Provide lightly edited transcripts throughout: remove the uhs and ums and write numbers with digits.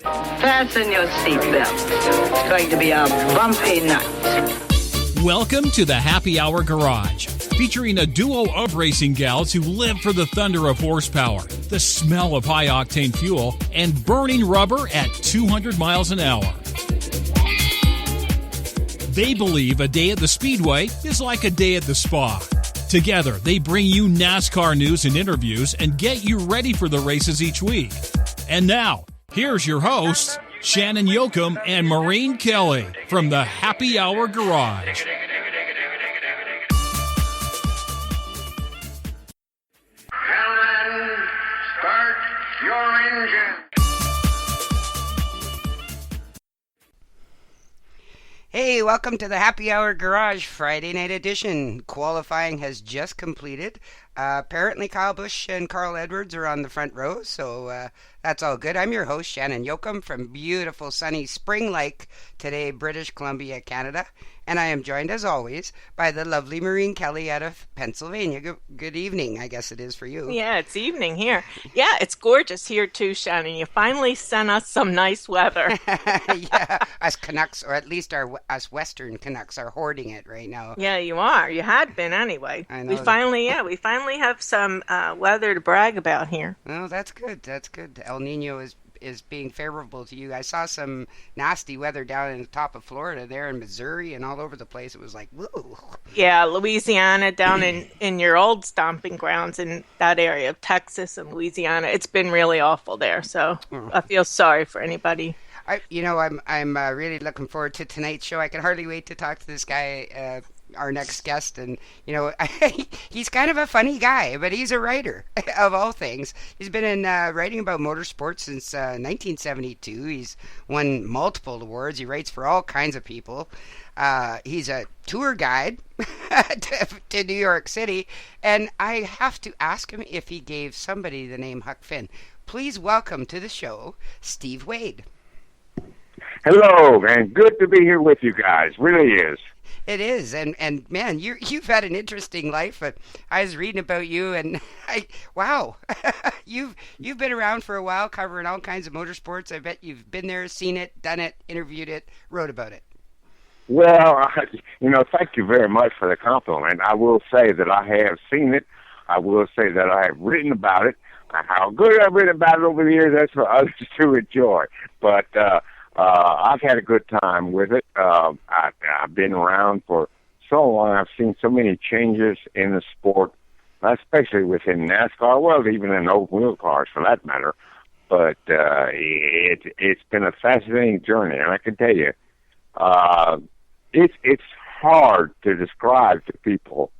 Fasten your seatbelt. It's going to be a bumpy night. Welcome to the Happy Hour Garage, featuring a duo of racing gals who live for the thunder of horsepower, the smell of high-octane fuel, and burning rubber at 200 miles an hour. They believe a day at the Speedway is like a day at the spa. Together, they bring you NASCAR news and interviews and get you ready for the races each week. And now, here's your hosts, Shannon Yoakum and Maureen Kelly from the Happy Hour Garage. Gentlemen, start your engine. Hey, welcome to the Happy Hour Garage Friday night edition. Qualifying has just completed. Apparently Kyle Busch and Carl Edwards are on the front row, so that's all good. I'm your host, Shannon Yoakum, from beautiful, sunny, spring-like today, British Columbia, Canada. And I am joined, as always, by the lovely Maureen Kelly out of Pennsylvania. Good evening, I guess it is for you. Yeah, it's evening here. Yeah, it's gorgeous here too, Shannon. You finally sent us some nice weather. Yeah, us Canucks, or at least us Western Canucks, are hoarding it right now. Yeah, you are. You had been anyway. I know. We finally have some weather to brag about here. Oh, that's good. That's good. El Nino is being favorable to you. I saw some nasty weather down in the top of Florida there in Missouri and all over the place. It was like, woo. Yeah, Louisiana, down in your old stomping grounds in that area of Texas and Louisiana. It's been really awful there, so I feel sorry for anybody. I'm really looking forward to tonight's show. I can hardly wait to talk to this guy, our next guest, and he's kind of a funny guy, but he's a writer of all things. He's been in writing about motorsports since 1972. He's won multiple awards. He writes for all kinds of people. He's a tour guide to New York City, and I have to ask him if he gave somebody the name Huck Finn. Please welcome to the show, Steve Waid. Hello, and good to be here with you guys. Really is. It is, and man, you've had an interesting life. I was reading about you, and wow, you've been around for a while, covering all kinds of motorsports. I bet you've been there, seen it, done it, interviewed it, wrote about it. Well, thank you very much for the compliment. I will say that I have seen it. I will say that I have written about it. How good I've written about it over the years, that's for others to enjoy. But I've had a good time with it. I've been around for so long. I've seen so many changes in the sport, especially within NASCAR, well, even in open-wheel cars for that matter. But it's been a fascinating journey, and I can tell you, it's hard to describe to people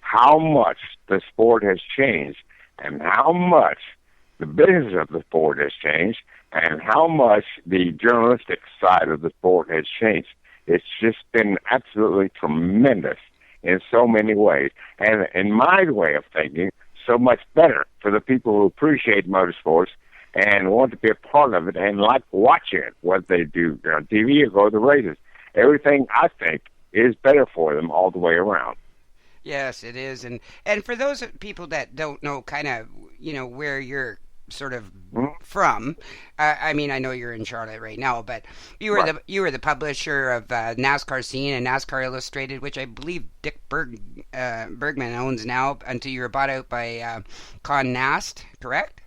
how much the sport has changed and how much the business of the sport has changed and how much the journalistic side of the sport has changed. It's just been absolutely tremendous in so many ways. And in my way of thinking, so much better for the people who appreciate motorsports and want to be a part of it and like watching it, what they do on TV or go to the races. Everything, I think, is better for them all the way around. Yes, it is. And for those people that don't know kind of, where you're sort of from, I mean, I know you're in Charlotte right now, but you were the publisher of NASCAR Scene and NASCAR Illustrated, which I believe Dick Bergman owns now, until you were bought out by Condé Nast, correct?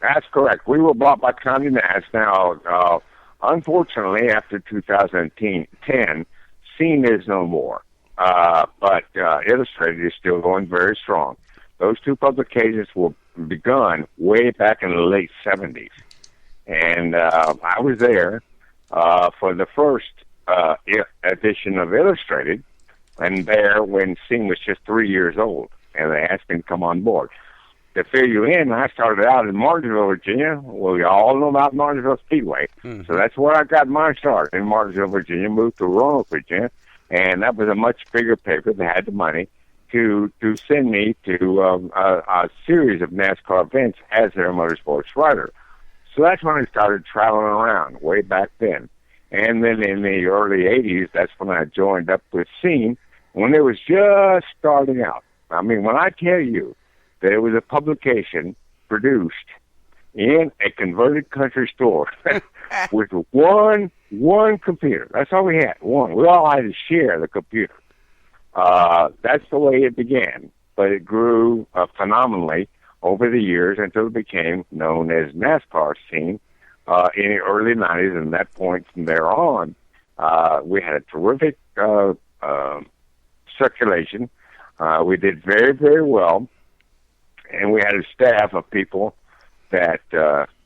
That's correct. We were bought by Condé Nast. Now, unfortunately, after 2010, Scene is no more, but Illustrated is still going very strong. Those two publications were begun way back in the late 70s. And I was there for the first edition of Illustrated, and there when Scene was just 3 years old, and they asked me to come on board. To fill you in, I started out in Martinsville, Virginia. Well, you all know about Martinsville Speedway. Mm-hmm. So that's where I got my start, in Martinsville, Virginia, moved to Roanoke, Virginia, and that was a much bigger paper that had the money to send me to a series of NASCAR events as their motorsports writer. So that's when I started traveling around way back then. And then in the early 80s, that's when I joined up with Scene when it was just starting out. I mean, when I tell you that it was a publication produced in a converted country store with one computer. That's all we had, one. We all had to share the computer. That's the way it began, but it grew phenomenally over the years until it became known as NASCAR scene in the early 90s, and that point from there on, we had a terrific circulation. We did very, very well, and we had a staff of people that,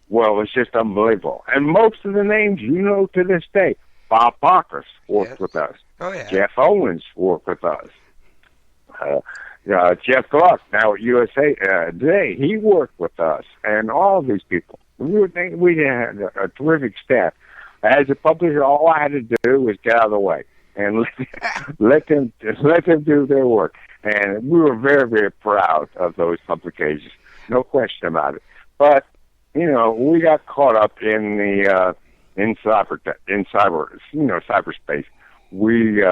well, it was just unbelievable. And most of the names you know to this day. Bob Bacchus worked with us. Oh, yeah. Jeff Owens worked with us. Jeff Gluck, now at USA Today, he worked with us, and all of these people. We had a terrific staff. As a publisher, all I had to do was get out of the way and let them do their work. And we were very, very proud of those publications, no question about it. But we got caught up in the cyberspace. We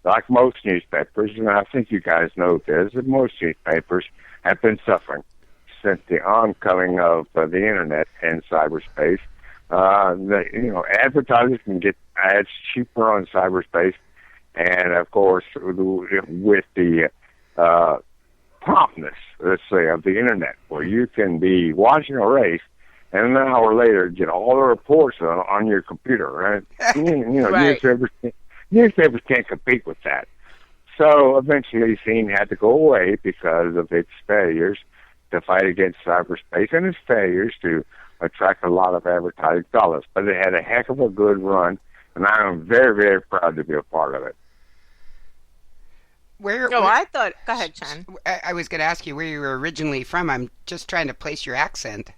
like most newspapers, and I think you guys know this, that most newspapers have been suffering since the oncoming of the internet and cyberspace. Advertisers can get ads cheaper on cyberspace, and of course, with the promptness, let's say, of the internet, where you can be watching a race and an hour later get all the reports on your computer, right? Right. Newspapers can't compete with that. So eventually, Scene had to go away because of its failures to fight against cyberspace and its failures to attract a lot of advertising dollars. But it had a heck of a good run, and I am very, very proud to be a part of it. I thought. Go ahead, Sean. I was going to ask you where you were originally from. I'm just trying to place your accent.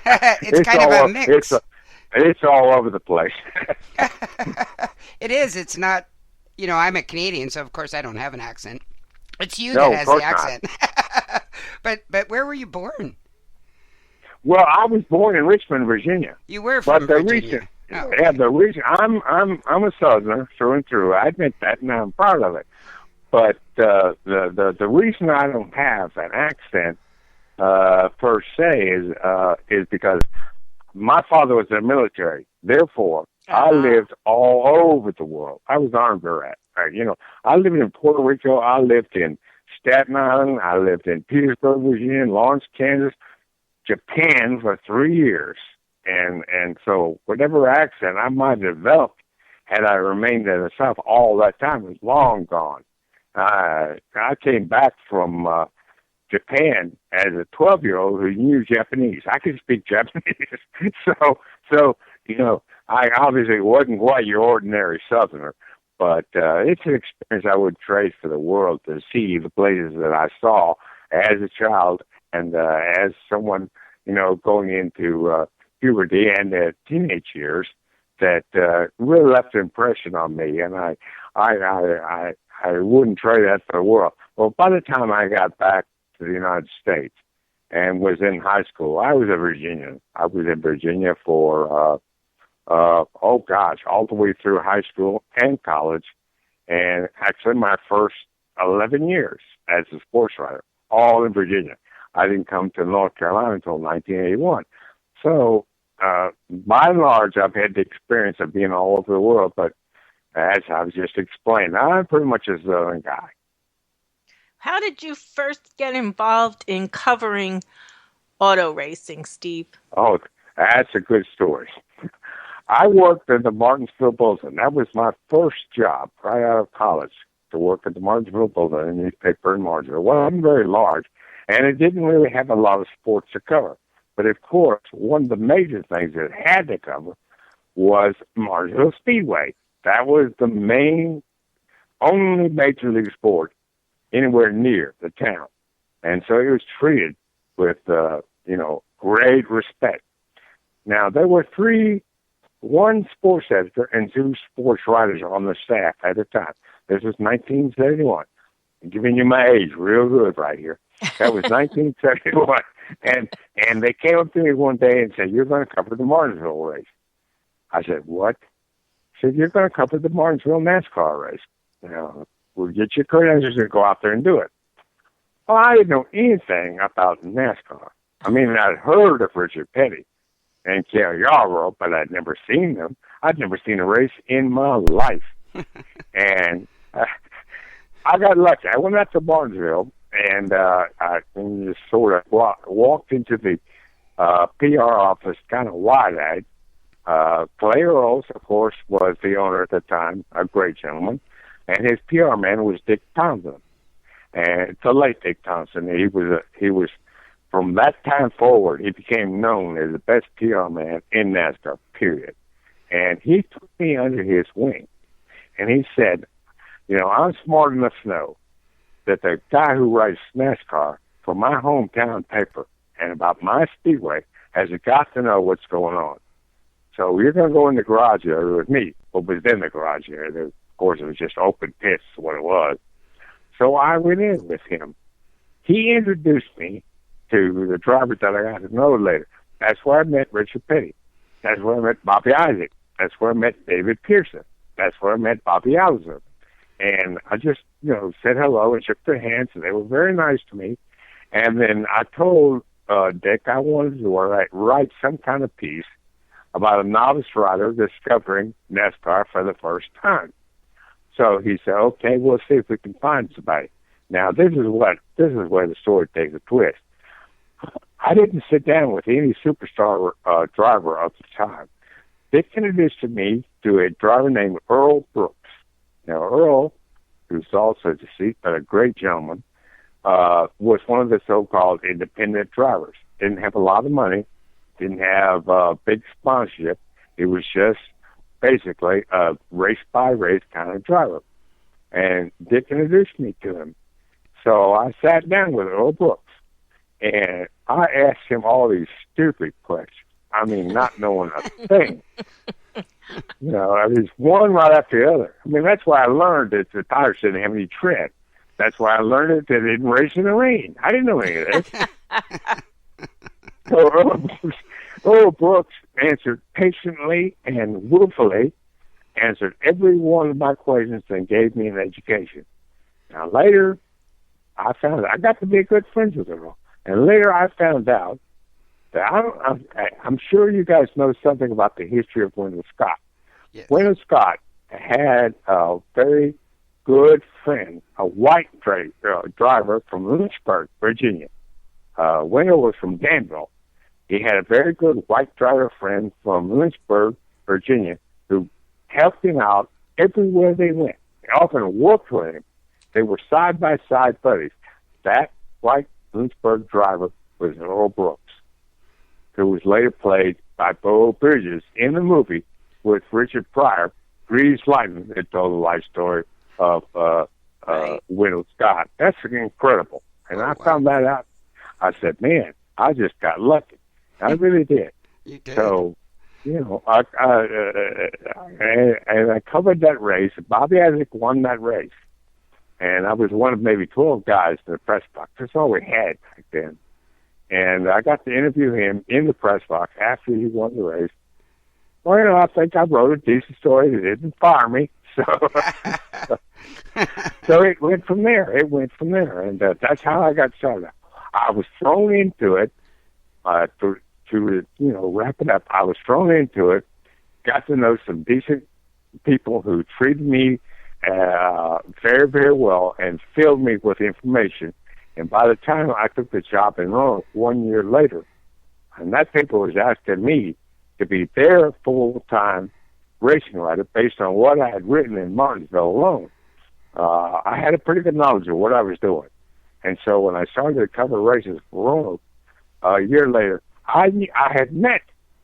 It's kind of a mix. It's all over the place. It is. It's not. I'm a Canadian, so of course I don't have an accent. It's you that has the accent. But where were you born? Well, I was born in Richmond, Virginia. You were from Virginia. The reason I'm a Southerner through and through. I admit that, and I'm proud of it. But the reason I don't have an accent per se is because my father was in the military. Therefore, I lived all over the world. I was an armed brat. I lived in Puerto Rico. I lived in Staten Island. I lived in Petersburg, Virginia, Lawrence, Kansas, Japan for 3 years. And so whatever accent I might have developed had I remained in the South all that time was long gone. I came back from Japan as a 12-year-old who knew Japanese. I could speak Japanese. So I obviously wasn't quite your ordinary Southerner, but it's an experience I would trade for the world to see the places that I saw as a child and as someone, going into puberty and teenage years that really left an impression on me, and I wouldn't trade that for the world. Well, by the time I got back to the United States and was in high school, I was a Virginian. I was in Virginia for all the way through high school and college, and actually my first 11 years as a sports writer, all in Virginia. I didn't come to North Carolina until 1981. So, by and large, I've had the experience of being all over the world, but as I've just explained, I'm pretty much a Southern guy. How did you first get involved in covering auto racing, Steve? Oh, that's a good story. I worked at the Martinsville Bulletin. That was my first job right out of college, to work at the Martinsville Bulletin, a newspaper in Martinsville. Well, it wasn't very large, and it didn't really have a lot of sports to cover. But, of course, one of the major things it had to cover was Martinsville Speedway. That was the only major league sport anywhere near the town. And so it was treated with, great respect. Now, there were one sports editor and 2 sports writers on the staff at the time. This was 1971. I'm giving you my age real good right here. That was 1971. And they came up to me one day and said, "You're going to cover the Martinsville race." I said, "What?" He said, "You're going to cover the Martinsville NASCAR race. We'll get your credentials and go out there and do it." Well, I didn't know anything about NASCAR. I mean, I'd heard of Richard Petty and Cale Yarborough, but I'd never seen them. I'd never seen a race in my life. And I got lucky. I went out to Barnesville, and I just sort of walked into the PR office kind of wide-eyed. Clay Earls, of course, was the owner at the time, a great gentleman, and his PR man was Dick Townsend. And the late Dick Townsend, he was from that time forward, he became known as the best PR man in NASCAR, period. And he took me under his wing, and he said, you know, I'm smart enough to know that the guy who writes NASCAR for my hometown paper and about my speedway has got to know what's going on. So you're going to go in the garage area with me. What was in the garage area? Of course, it was just open pits, what it was. So I went in with him. He introduced me to the drivers that I got to know later. That's where I met Richard Petty. That's where I met Bobby Isaac. That's where I met David Pearson. That's where I met Bobby Alzer. And I just, you know, said hello and shook their hands, and they were very nice to me. And then I told Dick I wanted to write some kind of piece about a novice rider discovering NASCAR for the first time. So he said, okay, we'll see if we can find somebody. Now, this is where the story takes a twist. I didn't sit down with any superstar driver of the time. Dick introduced me to a driver named Earl Brooks. Now, Earl, who's also deceased, but a great gentleman, was one of the so-called independent drivers. Didn't have a lot of money, didn't have big sponsorship. He was just basically a race-by-race kind of driver. And Dick introduced me to him. So I sat down with Earl Brooks, and I asked him all these stupid questions. I mean, not knowing a thing. You know, I was one right after the other. I mean, that's why I learned that the tires didn't have any tread. That's why I learned that they didn't race in the rain. I didn't know any of this. So Earl Brooks answered patiently and willfully, answered every one of my questions and gave me an education. Now, later, I found out, I got to be good friends with Earl. And later I found out that I'm sure you guys know something about the history of Wendell Scott. Yes. Wendell Scott had a very good friend, a white driver from Lynchburg, Virginia. Wendell was from Danville. He had a very good white driver friend from Lynchburg, Virginia, who helped him out everywhere they went. They often worked with him. They were side-by-side buddies. That white Lynchburg driver was Earl Brooks, who was later played by Bo Bridges in the movie with Richard Pryor, Greased Lightning, that told the life story of Wendell Scott. That's incredible. And I found that out. I said, man, I just got lucky. I really did. You did. So, you know, I covered that race. Bobby Isaac won that race. And I was one of maybe 12 guys in the press box. That's all we had back then. And I got to interview him in the press box after he won the race. Well, you know, I think I wrote a decent story that didn't fire me. So, so it went from there. And that's how I got started. I was thrown into it to wrap it up. I was thrown into it, got to know some decent people who treated me very, very well and filled me with information. And by the time I took the job in Roanoke 1 year later, and that paper was asking me to be their full-time racing writer based on what I had written in Martinsville alone, I had a pretty good knowledge of what I was doing. And so when I started to cover races for Roanoke a year later, I had met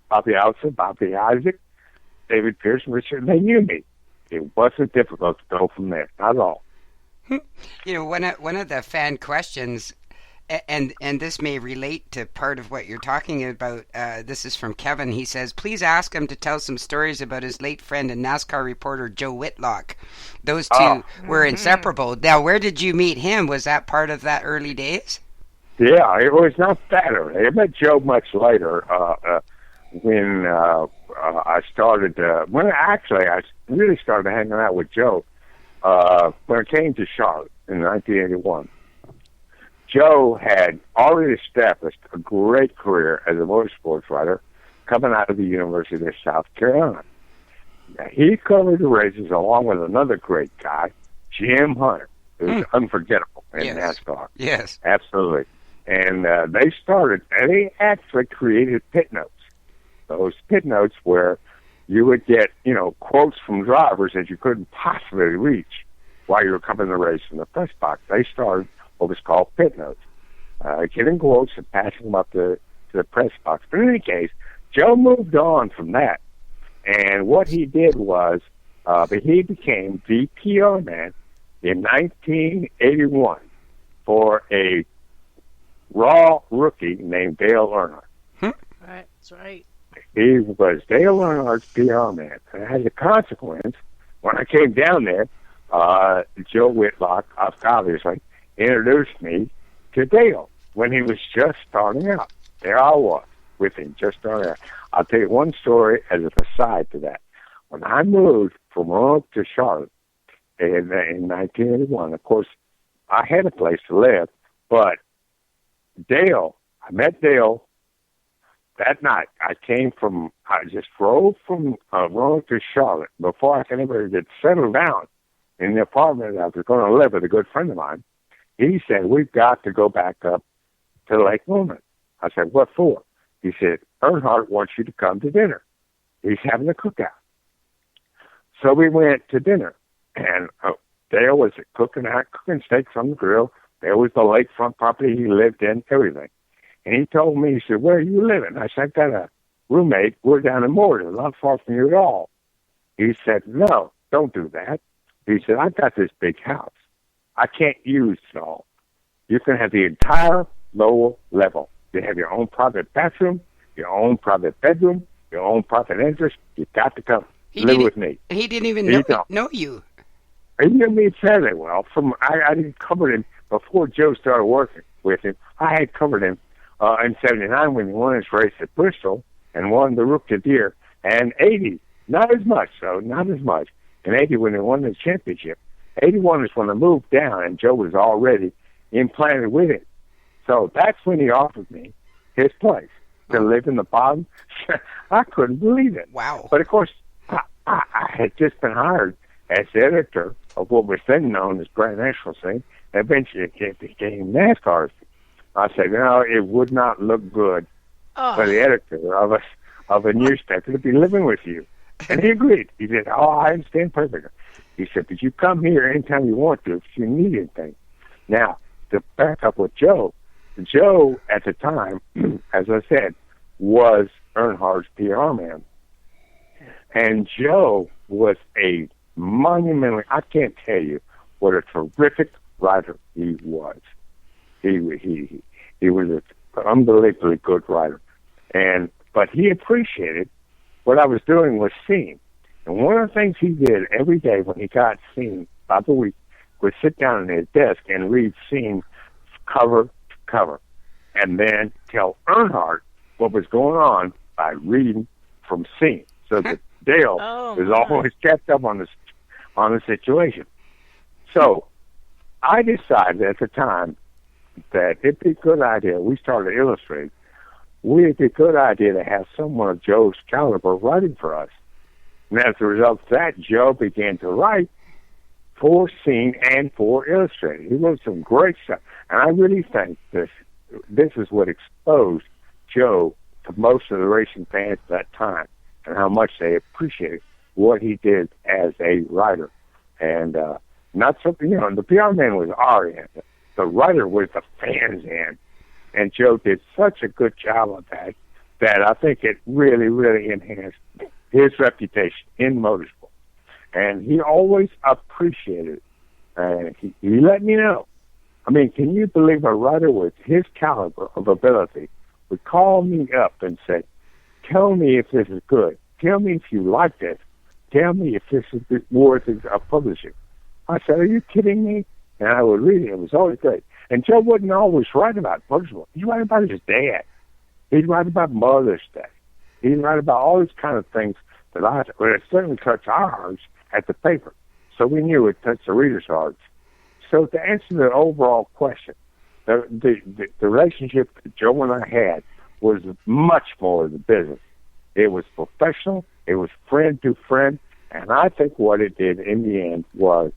Bobby Alson, Bobby Isaac, David Pearson, Richard, and they knew me. It wasn't difficult to go from there, not at all. You know, one of the fan questions, and this may relate to part of what you're talking about. This is from Kevin. He says, please ask him to tell some stories about his late friend and NASCAR reporter Joe Whitlock. Those two were inseparable. Now, where did you meet him? Was that part of that early days? Yeah, it was not that early. I met Joe much later when I started. I really started hanging out with Joe when it came to Charlotte in 1981. Joe had already established a great career as a motorsports writer coming out of the University of South Carolina. Now, he covered the races along with another great guy, Jim Hunter, who's unforgettable in NASCAR. Yes. Absolutely. And they actually created pit notes. Those pit notes where you would get, quotes from drivers that you couldn't possibly reach while you were covering the race in the press box. They started what was called pit notes, getting quotes and passing them up to the press box. But in any case, Joe moved on from that. And what he did was he became the PR man in 1981 for a raw rookie named Dale Earnhardt. That's right. He was Dale Earnhardt's PR man. And as a consequence, when I came down there, Joe Whitlock, obviously, introduced me to Dale when he was just starting out. There I was with him, just starting out. I'll tell you one story as an aside to that. When I moved from Roanoke to Charlotte in 1981, of course, I had a place to live, but I met Dale that night. I just drove from Roanoke to Charlotte before I could ever get settled down in the apartment I was going to live with a good friend of mine. He said, we've got to go back up to Lake Norman. I said, what for? He said, Earnhardt wants you to come to dinner. He's having a cookout. So we went to dinner, and Dale was cooking steaks on the grill. There was the lakefront property he lived in, everything. And he told me, he said, where are you living? I said, I've got a roommate. We're down in Morden, not far from you at all. He said, no, don't do that. He said, I've got this big house. I can't use it all. You can have the entire lower level. You have your own private bathroom, your own private bedroom, your own private entrance. You've got to come live with me. He didn't even know you. He knew me fairly well. I didn't cover him before Joe started working with him. I had covered him in '79 when he won his race at Bristol and won the Rookie of the Year, and '80, not as much. In '80 when he won the championship. '81 is when I moved down, and Joe was already implanted with him. So that's when he offered me his place to live in the bottom. I couldn't believe it. Wow. But, of course, I had just been hired as the editor of what was then known as Grand National Scene. Eventually it became NASCAR. I said, no, it would not look good for the editor of a newspaper to be living with you. And he agreed. He said, I understand perfectly. He said, but you come here anytime you want to if you need anything. Now, to back up with Joe at the time, as I said, was Earnhardt's PR man. And Joe was a monumental, I can't tell you what a terrific writer he was. He was an unbelievably good writer. But he appreciated what I was doing with Scene. And one of the things he did every day when he got Scene about the week was sit down at his desk and read Scene cover to cover, and then tell Earnhardt what was going on by reading from Scene, so that Dale was always kept up on the situation. So I decided at the time that it'd be a good idea. We started Illustrated. It'd be a good idea to have someone of Joe's caliber writing for us. And as a result of that, Joe began to write for Scene and for Illustrated. He wrote some great stuff. And I really think this is what exposed Joe to most of the racing fans at that time and how much they appreciated what he did as a writer. And not something, the PR man was our end. The writer was the fans' end. And Joe did such a good job of that I think it really, really enhanced his reputation in motorsport. And he always appreciated it. He let me know. I mean, can you believe a writer with his caliber of ability would call me up and say, tell me if this is good. Tell me if you like this. Tell me if this is worth of publishing. I said, are you kidding me? And I would read it. It was always great. And Joe wouldn't always write about motorsport. He'd write about his dad. He'd write about Mother's Day. He'd write about all these kind of things that it certainly touched our hearts at the paper. So we knew it touched the readers' hearts. So to answer the overall question, the relationship that Joe and I had was much more than business. It was professional. It was friend to friend. And I think what it did in the end was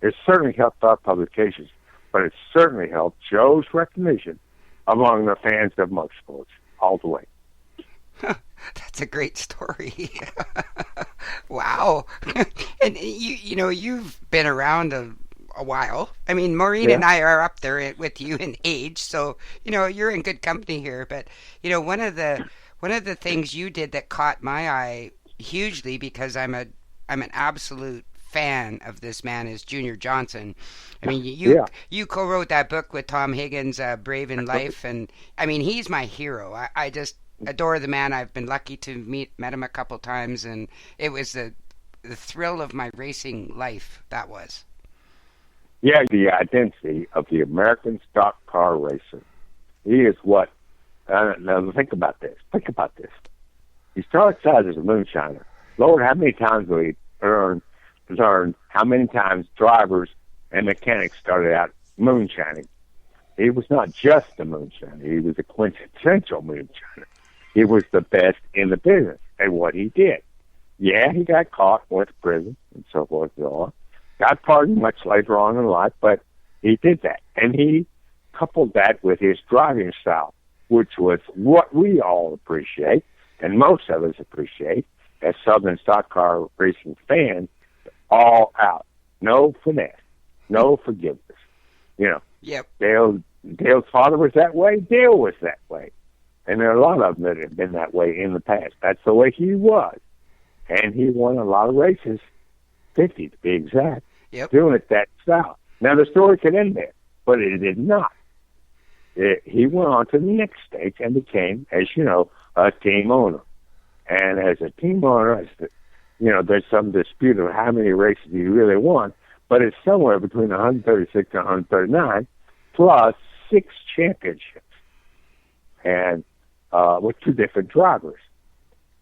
it certainly helped our publications, but it certainly helped Joe's recognition among the fans of motorsports all the way. That's a great story. Wow. And you've been around a while. I mean, Maureen and I are up there with you in age, so you're in good company here. But one of the things you did that caught my eye hugely, because I'm an absolute fan of this man, is Junior Johnson. I mean, you co-wrote that book with Tom Higgins, Brave in Life, and I mean, he's my hero. I just adore the man. I've been lucky to met him a couple times, and it was the thrill of my racing life. That was. Yeah, the identity of the American stock car racer. He is what. Now think about this. He starts out as a moonshiner. Lord, how many times will he learn how many times drivers and mechanics started out moonshining? He was not just a moonshiner. He was a quintessential moonshiner. He was the best in the business at what he did. Yeah, he got caught, went to prison, and so forth and so on. Got pardoned much later on in life, but he did that. And he coupled that with his driving style, which was what we all appreciate, and most of us appreciate, as Southern stock car racing fans, all out. No finesse. No forgiveness. Yep. Dale's father was that way. Dale was that way. And there are a lot of them that have been that way in the past. That's the way he was. And he won a lot of races, 50 to be exact, doing it that style. Now, the story could end there, but it did not. He went on to the next stage and became, as you know, a team owner. And as a team owner, there's some dispute of how many races he really won, but it's somewhere between 136 and 139, plus 6 championships, and with 2 different drivers.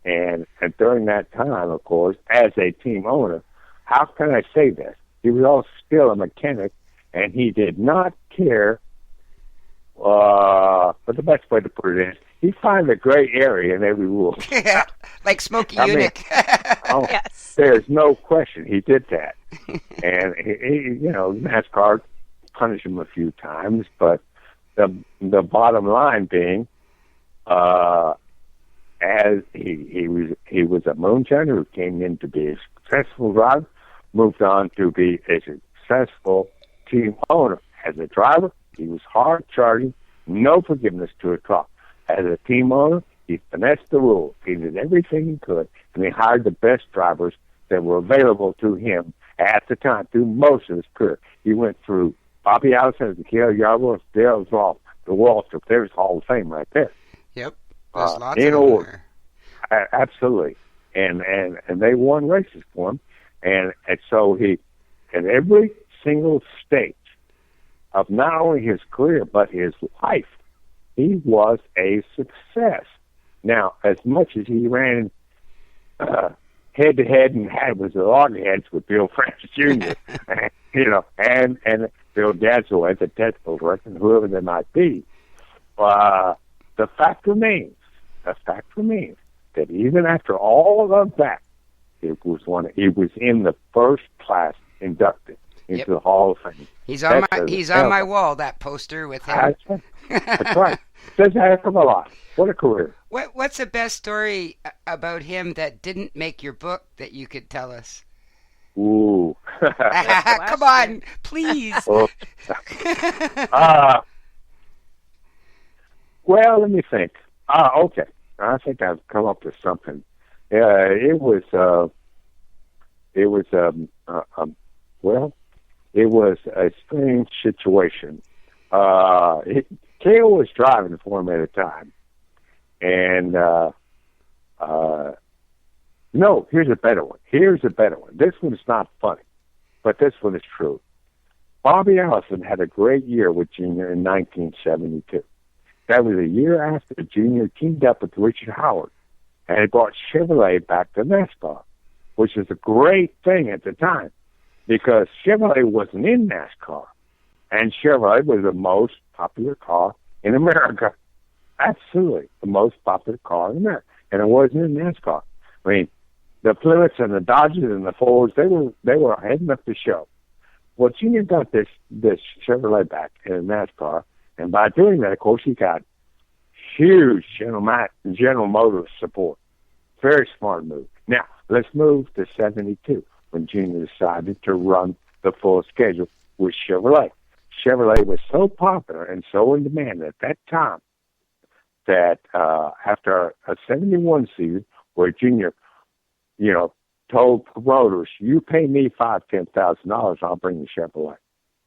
And during that time, of course, as a team owner, how can I say this? He was also still a mechanic, and he did not care. But the best way to put it is, he found a gray area in every rule. Like Smokey Unick. Yes. There's no question he did that. And, NASCAR punished him a few times, but the bottom line being, as he was a moonshiner who came in to be a successful driver, moved on to be a successful team owner. As a driver, he was hard-charging, no forgiveness to a cop. As a team owner, he finessed the rules. He did everything he could, and he hired the best drivers that were available to him at the time through most of his career. He went through Bobby Allison, Dale Yarborough, Dale Earnhardt, the Walter. There's Hall of Fame right there. Yep. There's lots in of order. there. Absolutely. And they won races for him. And so he, at every single stage of not only his career, but his life, he was a success. Now, as much as he ran head-to-head and had was the loggerheads with Bill Francis Jr., and Bill Dazzle at the technical director, and whoever they might be, the fact remains that even after all of that, he was in the first class inducted into the Hall of Fame. He's on my wall, that poster with him. That's right. Says a heck of a lot. What a career. What's the best story about him that didn't make your book that you could tell us? Ooh. Come on, please. Well, let me think. Okay. I think I've come up with something. It was a strange situation. Cale was driving for him at a time, and no, here's a better one. This one is not funny, but this one is true. Bobby Allison had a great year with Junior in 1972. That was a year after Junior teamed up with Richard Howard, and he brought Chevrolet back to NASCAR, which was a great thing at the time, because Chevrolet wasn't in NASCAR. And Chevrolet was the most popular car in America. Absolutely, the most popular car in America. And it wasn't in NASCAR. I mean, the Plymouths and the Dodges and the Fords, they were heading up the show. Well, Junior got this Chevrolet back in NASCAR, and by doing that, of course, he got huge General Motors support. Very smart move. Now, let's move to 72, when Junior decided to run the full schedule with Chevrolet. Chevrolet was so popular and so in demand at that time that after a 71 season where Junior, told promoters, you pay me $10,000, I'll bring the Chevrolet.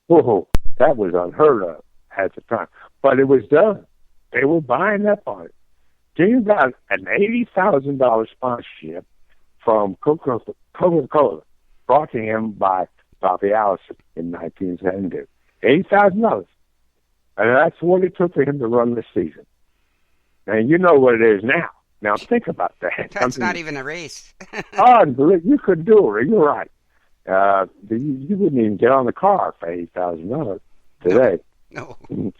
Whoa, that was unheard of at the time. But it was done. They were buying up on it. Junior got an $80,000 sponsorship from Coca-Cola, brought to him by Bobby Allison in 1972. $80,000. And that's what it took for him to run the season. And you know what it is now. Now think about that. That's not even a race. Unbelievable. You couldn't do it. You're right. You wouldn't even get on the car for $80,000 today. No.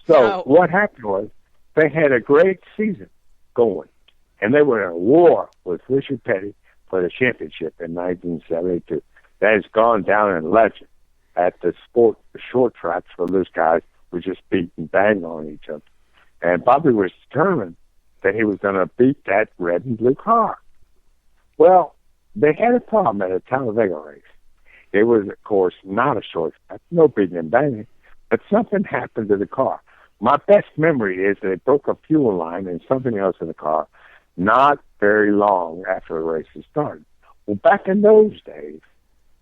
So what happened was they had a great season going, and they were in a war with Richard Petty for the championship in 1972. That has gone down in legend at the short tracks where those guys were just beating bang on each other. And Bobby was determined that he was going to beat that red and blue car. Well, they had a problem at a Talladega race. It was, of course, not a short track, no beating and banging, but something happened to the car. My best memory is they broke a fuel line and something else in the car not very long after the race had started. Well, back in those days,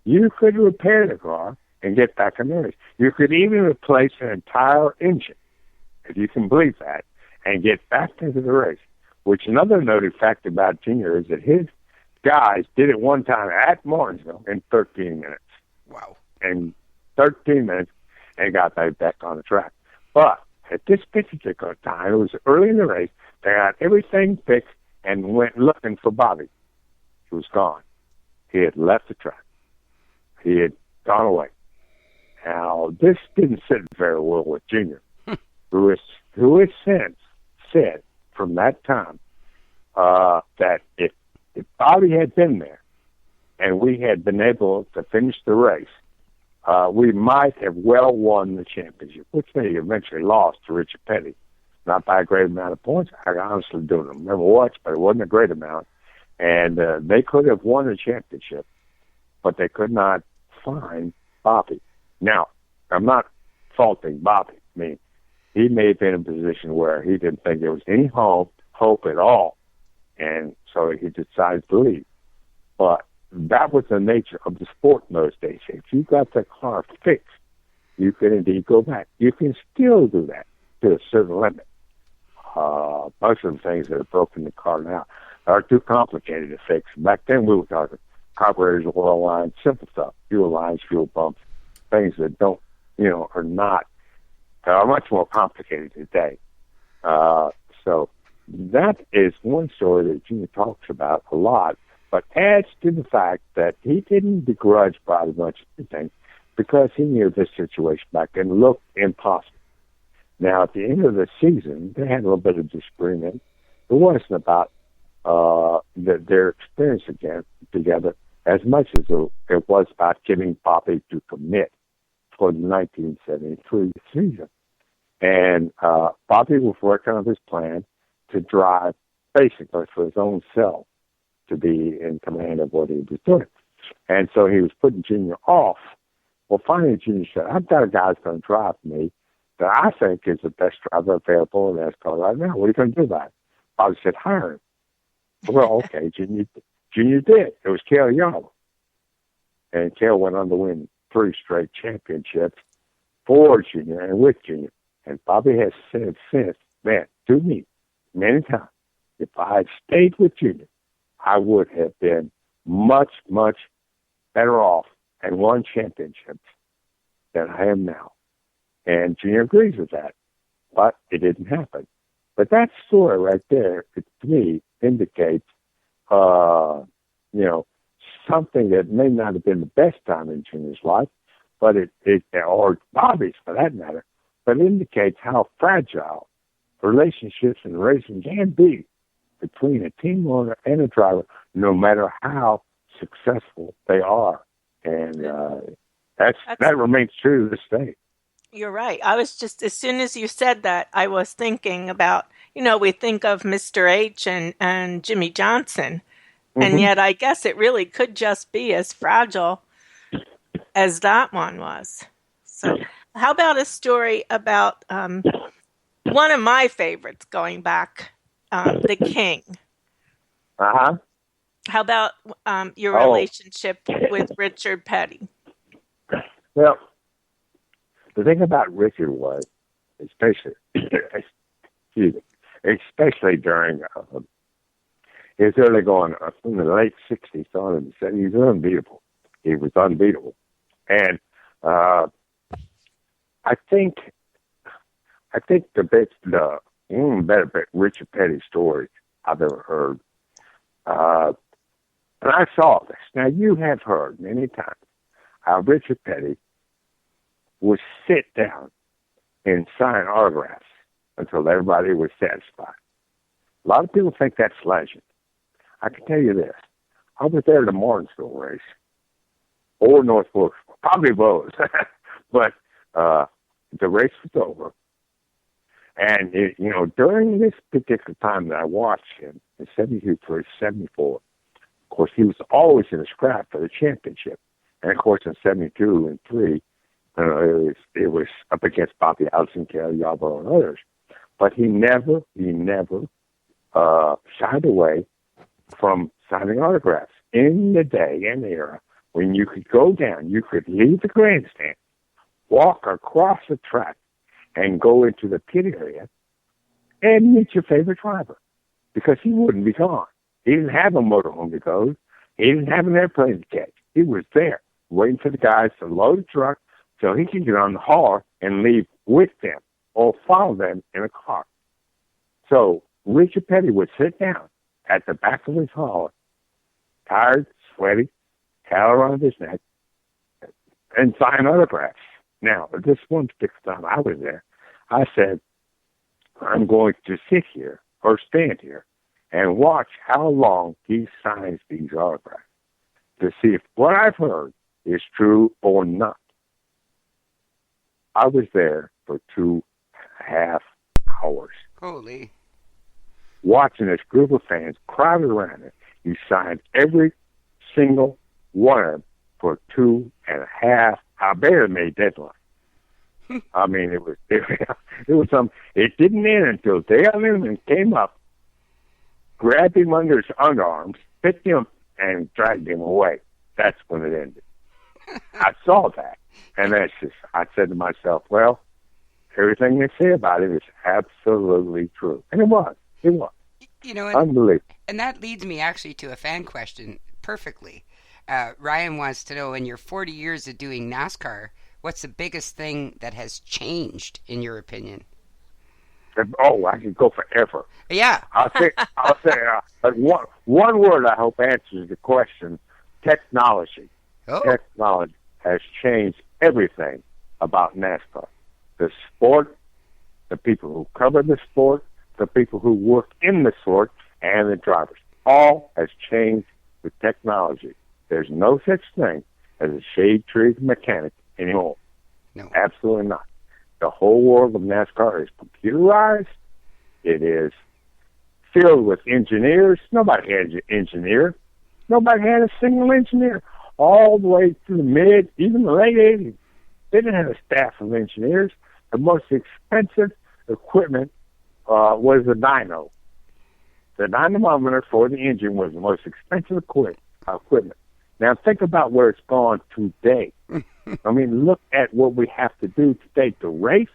you could repair the car and get back in the race. You could even replace an entire engine, if you can believe that, and get back into the race, which another noted fact about Junior is that his guys did it one time at Martinsville in 13 minutes. Wow. In 13 minutes, and got back on the track. But at this particular time, it was early in the race, they got everything fixed and went looking for Bobby. He was gone. He had left the track. He had gone away. Now, this didn't sit very well with Junior, who has since said from that time that if Bobby had been there and we had been able to finish the race, we might have well won the championship, which they eventually lost to Richard Petty. Not by a great amount of points. I honestly don't remember what, but it wasn't a great amount. And they could have won the championship, but they could not find Bobby. Now, I'm not faulting Bobby. I mean, he may have been in a position where he didn't think there was any hope at all, and so he decided to leave. But that was the nature of the sport in those days. If you got the car fixed, you can indeed go back. You can still do that to a certain limit. Most of the things that have broken the car now are too complicated to fix. Back then, we were talking carburetors, oil lines, simple stuff, fuel lines, fuel pumps, things that don't, are much more complicated today. So that is one story that Junior talks about a lot, but adds to the fact that he didn't begrudge Bobby much anything because he knew this situation back then looked impossible. Now, at the end of the season, they had a little bit of disagreement. It wasn't about their experience again together as much as it was about getting Bobby to commit for the 1973 season. And Bobby was working on his plan to drive basically for his own self to be in command of what he was doing. And so he was putting Junior off. Well, finally, Junior said, I've got a guy that's going to drive for me that I think is the best driver available in NASCAR right now. What are you going to do about it? Bobby said, hire him. Well, okay, Junior did. It was Cale Young. And Cale went on to win 3 straight championships for Junior and with Junior. And Bobby has said since, man, to me, many times, if I had stayed with Junior, I would have been much, much better off and won championships than I am now. And Junior agrees with that, but it didn't happen. But that story right there, to me, indicates, something that may not have been the best time in Junior's life, but or Bobby's for that matter, but it indicates how fragile relationships in racing can be between a team owner and a driver, no matter how successful they are. And that remains true to this day. You're right. I was just, as soon as you said that, I was thinking about, we think of Mr. H and Jimmy Johnson, and yet I guess it really could just be as fragile as that one was. So how about a story about one of my favorites going back, the King? Uh-huh. How about your relationship with Richard Petty? Well, the thing about Richard was, especially during his early going in the late 60s, on in the 70s, he was unbeatable. He was unbeatable. And I think the one of the better Richard Petty stories I've ever heard. And I saw this. Now, you have heard many times how Richard Petty would sit down and sign autographs until everybody was satisfied. A lot of people think that's legend. I can tell you this. I was there at the Martinsville race, or North Wilkesboro, probably both. But the race was over. And, during this particular time that I watched him, in 72 through 74, of course, he was always in a scrap for the championship. And, of course, in 72 and 3, it was up against Bobby Allison, Kelly Yarborough, and others. But he never shied away from signing autographs. In the day and the era when you could go down, you could leave the grandstand, walk across the track, and go into the pit area and meet your favorite driver, because he wouldn't be gone. He didn't have a motorhome to go. He didn't have an airplane to catch. He was there waiting for the guys to load the truck so he could get on the hauler and leave with them or follow them in a car. So Richard Petty would sit down at the back of his hauler, tired, sweaty, towel around his neck, and sign autographs. Now, at this one particular time I was there, I said, I'm going to sit here or stand here and watch how long he signs these autographs to see if what I've heard is true or not. I was there for 2.5 hours. Holy. Watching this group of fans crowded around it. He signed every single one of them for 2.5. I barely made deadline. I mean, it was some. It didn't end until Dale Earnhardt came up, grabbed him under his underarms, picked him, and dragged him away. That's when it ended. I saw that, and I said to myself, well, everything they say about it is absolutely true. And it was. Unbelievable. And that leads me actually to a fan question perfectly. Ryan wants to know, in your 40 years of doing NASCAR, what's the biggest thing that has changed, in your opinion? Oh, I could go forever. Yeah. I'll say one word I hope answers the question: technology. Oh. Technology has changed everything about NASCAR. The sport, the people who cover the sport, the people who work in the sport, and the drivers. All has changed with technology. There's no such thing as a shade tree mechanic anymore. No. Absolutely not. The whole world of NASCAR is computerized. It is filled with engineers. Nobody had an engineer. Nobody had a single engineer. All the way through the even the late 80s. They didn't have a staff of engineers. The most expensive equipment was the dyno. The dynamometer for the engine was the most expensive equipment. Now think about where it's gone today. I mean, look at what we have to do today to race,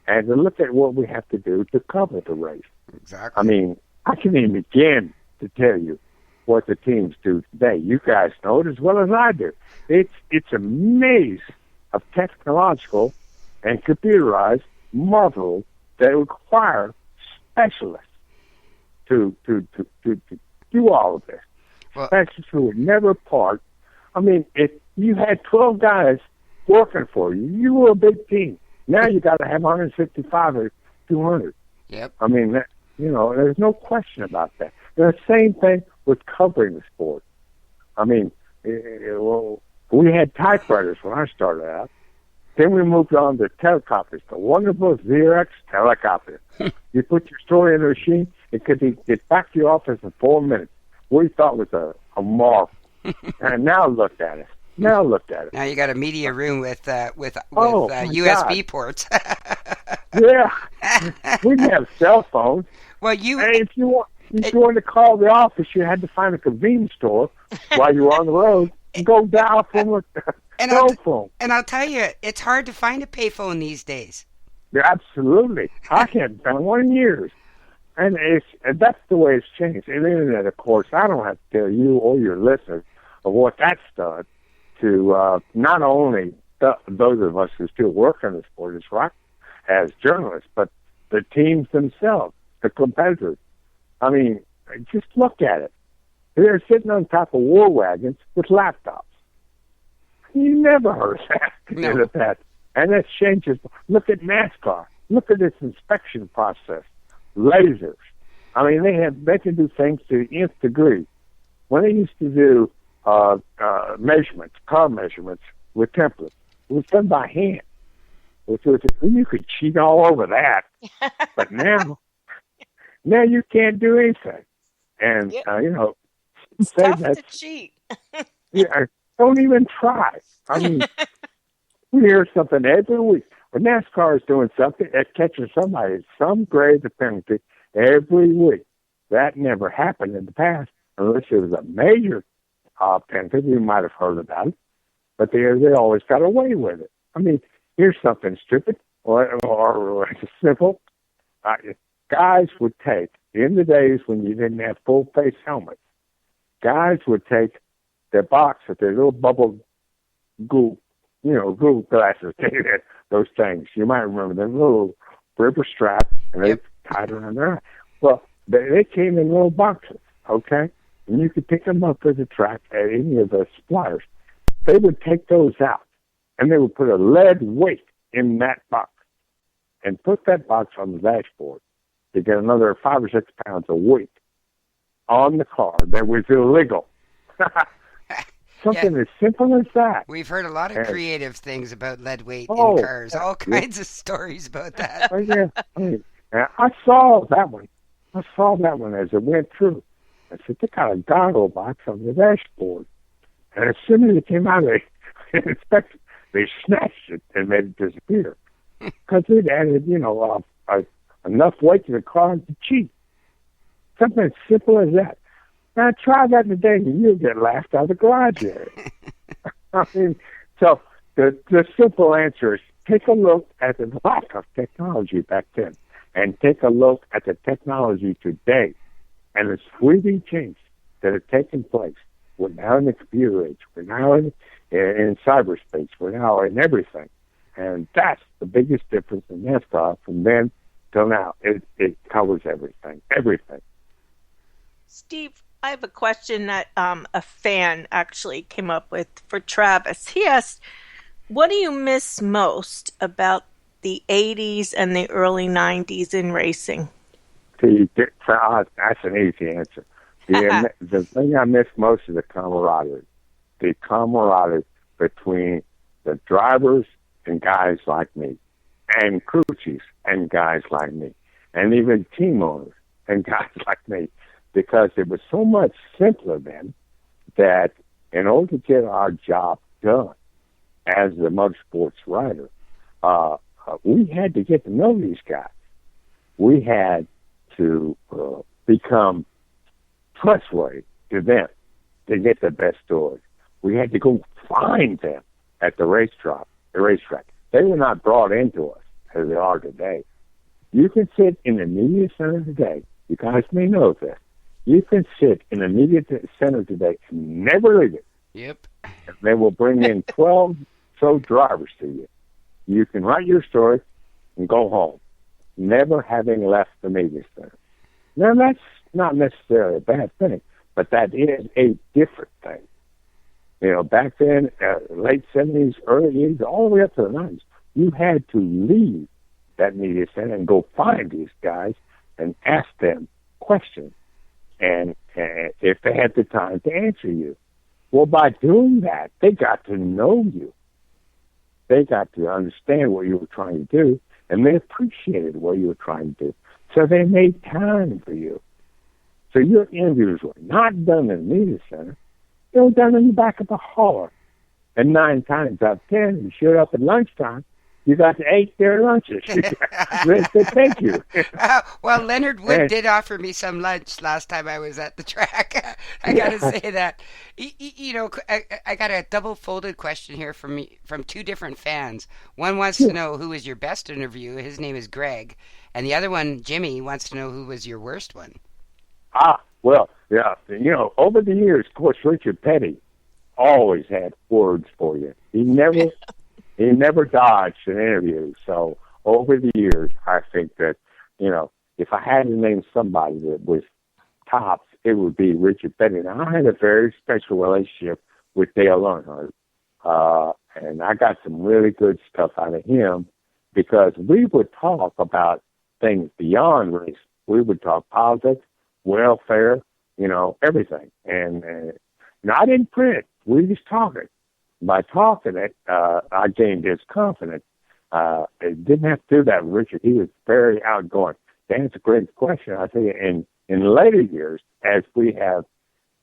and to look at what we have to do to cover the race. Exactly. I mean, I can't even begin to tell you what the teams do today. You guys know it as well as I do. It's a maze of technological and computerized marvels that require specialists to do all of this. Well, specialists who would never part. I mean, if you had 12 guys working for you. You were a big team. Now you got to have 155 or 200. Yep. I mean, there's no question about that. The same thing with covering the sport. I mean, we had typewriters when I started out. Then we moved on to telecopiers, the wonderful Xerox telecopier. You put your story in the machine, it could get back to your office in 4 minutes. We thought was a marvel. And now look at it. Now you got a media room with USB God. ports. Yeah. We didn't have cell phones. Well, If you wanted to call the office, you had to find a convenience store while you were on the road and go dial from a cell phone. And I'll tell you, it's hard to find a payphone these days. Yeah, absolutely. I hadn't found one in years. And that's the way it's changed. And the internet, of course, I don't have to tell you or your listeners of what that's done to not only those of us who still work in the sport as journalists, but the teams themselves, the competitors. I mean, just look at it. They're sitting on top of war wagons with laptops. You never heard that in the past. And that changes. Look at NASCAR. Look at its inspection process. Lasers. I mean, they can do things to the nth degree. When they used to do measurements, car measurements with templates, it was done by hand. You could cheat all over that. But now you can't do anything. And, it's say tough that, to cheat. Yeah, don't even try. I mean, we hear something every week. When NASCAR is doing something, it's catching somebody at some grade of penalty every week. That never happened in the past, unless it was a major penalty. We might have heard about it, but they always got away with it. I mean, here's something stupid or simple. Guys would take, in the days when you didn't have full-face helmets, guys would take their box with their little bubble goo glasses, those things. You might remember them little rubber strap, and they tied around their eye. Well, they came in little boxes, okay? And you could pick them up at the track at any of the suppliers. They would take those out, and they would put a lead weight in that box and put that box on the dashboard to get another 5 or 6 pounds of weight on the car that was illegal. Something as simple as that. We've heard a lot of creative things about lead weight in cars. All kinds of stories about that. I saw that one. As it went through. I said, they got a goggle box on the dashboard. And as soon as it came out of the inspection, they snatched it and made it disappear. Because it added, enough weight to the car to cheat. Something as simple as that. Now, try that today and you'll get laughed out of the garage area. I mean, so the simple answer is take a look at the lack of technology back then and take a look at the technology today and the sweeping changes that have taken place. We're now in the computer age. We're now in cyberspace. We're now in everything. And that's the biggest difference in NASCAR from then till now. It covers everything. Everything. Steve, I have a question that a fan actually came up with for Travis. He asked, what do you miss most about the 80s and the early 90s in racing? That's an easy answer. The thing I miss most is the camaraderie. The camaraderie between the drivers and guys like me, and crew chiefs and guys like me, and even team owners and guys like me. Because it was so much simpler then that in order to get our job done as the motorsports writer, we had to get to know these guys. We had to become trustworthy to them to get the best stories. We had to go find them at the racetrack. They were not brought into us as they are today. You can sit in the media center today. You guys may know this. You can sit in the media center today and never leave it. Yep. And they will bring in 12 drivers to you. You can write your story and go home, never having left the media center. Now, that's not necessarily a bad thing, but that is a different thing. back then, late 70s, early 80s, all the way up to the 90s, you had to leave that media center and go find these guys and ask them questions, and if they had the time to answer you. Well, by doing that, they got to know you. They got to understand what you were trying to do, and they appreciated what you were trying to do. So they made time for you. So your interviews were not done in the media center. They were done in the back of the hall. And 9 times out of 10, you showed up at lunchtime, you got to eat their lunches. They said, thank you. Well, Leonard Wood did offer me some lunch last time I was at the track. I got to say that. I got a double-folded question here from 2 different fans. One wants to know who was your best interview. His name is Greg. And the other one, Jimmy, wants to know who was your worst one. Well, yeah. Over the years, of course, Richard Petty always had words for you. He never dodged an interview. So over the years, I think that, if I had to name somebody that was tops, it would be Richard Petty. Now, I had a very special relationship with Dale Earnhardt, and I got some really good stuff out of him because we would talk about things beyond race. We would talk politics, welfare, everything. And I didn't print. We just talking. By talking it, I gained his confidence. It didn't have to do that with Richard. He was very outgoing. To answer Greg's question, I think in later years, as we have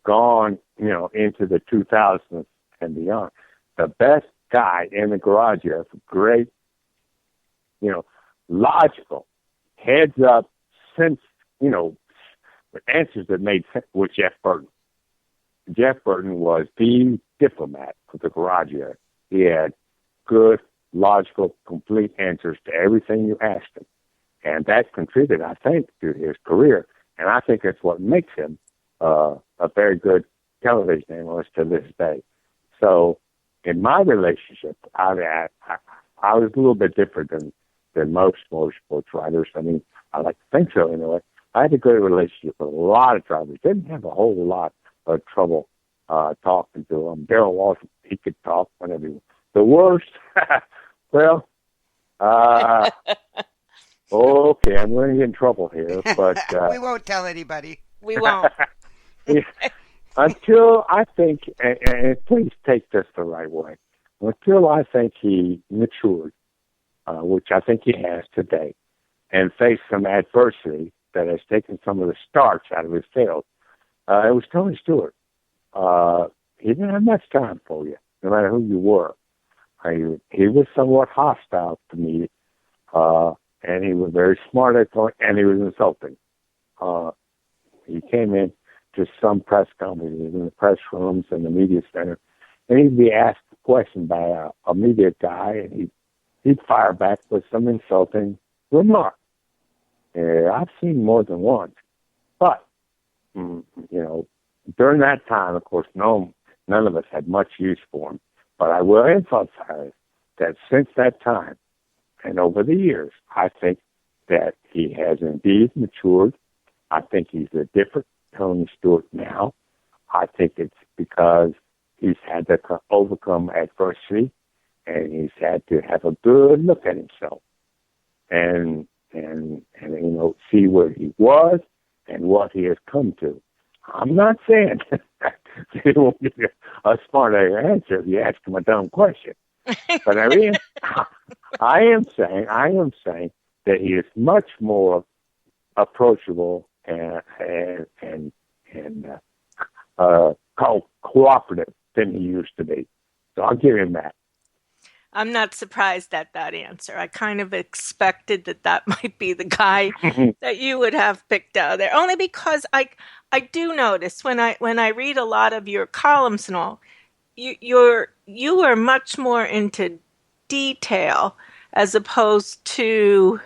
gone, into the 2000s and beyond, the best guy in the garage here, great, logical, heads up, sense, answers that made sense with Jeff Burton. Jeff Burton was the diplomat for the garage area. He had good, logical, complete answers to everything you asked him. And that contributed, I think, to his career. And I think that's what makes him a very good television analyst to this day. So in my relationship, I was a little bit different than most motorsports writers. I mean, I like to think so anyway. I had a good relationship with a lot of drivers. Didn't have a whole lot of trouble talking to them. Darrell Walsh, he could talk whenever he. The worst, well, okay, I'm going to get in trouble here, but we won't tell anybody. We won't. Until I think, and please take this the right way, until I think he matured, which I think he has today, and faced some adversity that has taken some of the starch out of his tail. It was Tony Stewart. He didn't have much time for you, no matter who you were. He was somewhat hostile to me, and he was very smart at point, and he was insulting. He came in to some press conferences in the press rooms and the media center, and he'd be asked a question by a media guy, and he'd fire back with some insulting remark. I've seen more than once, but during that time, of course, none of us had much use for him. But I will emphasize that since that time and over the years, I think that he has indeed matured. I think he's a different Tony Stewart now. I think it's because he's had to overcome adversity, and he's had to have a good look at himself and see where he was and what he has come to. I'm not saying he won't give you a smart answer if you ask him a dumb question, but I am saying that he is much more approachable and cooperative than he used to be. So I'll give him that. I'm not surprised at that answer. I kind of expected that might be the guy that you would have picked out there, only because I do notice when I read a lot of your columns and all, you are much more into detail as opposed to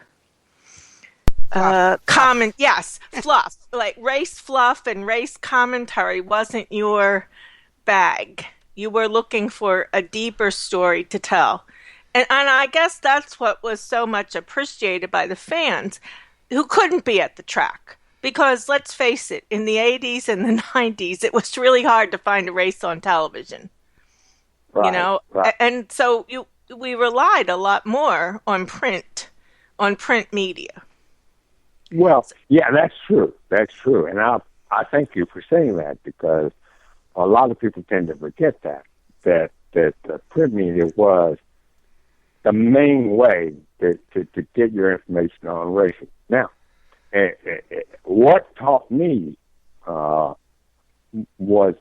fluff. Like race fluff and race commentary wasn't your bag. You were looking for a deeper story to tell. And I guess that's what was so much appreciated by the fans who couldn't be at the track. Because let's face it, in the 80s and the 90s, it was really hard to find a race on television. Right. And so we relied a lot more on print media. Well, yeah, that's true. That's true. And I thank you for saying that, because a lot of people tend to forget that the print media was the main way to get your information on racing. Now, what taught me was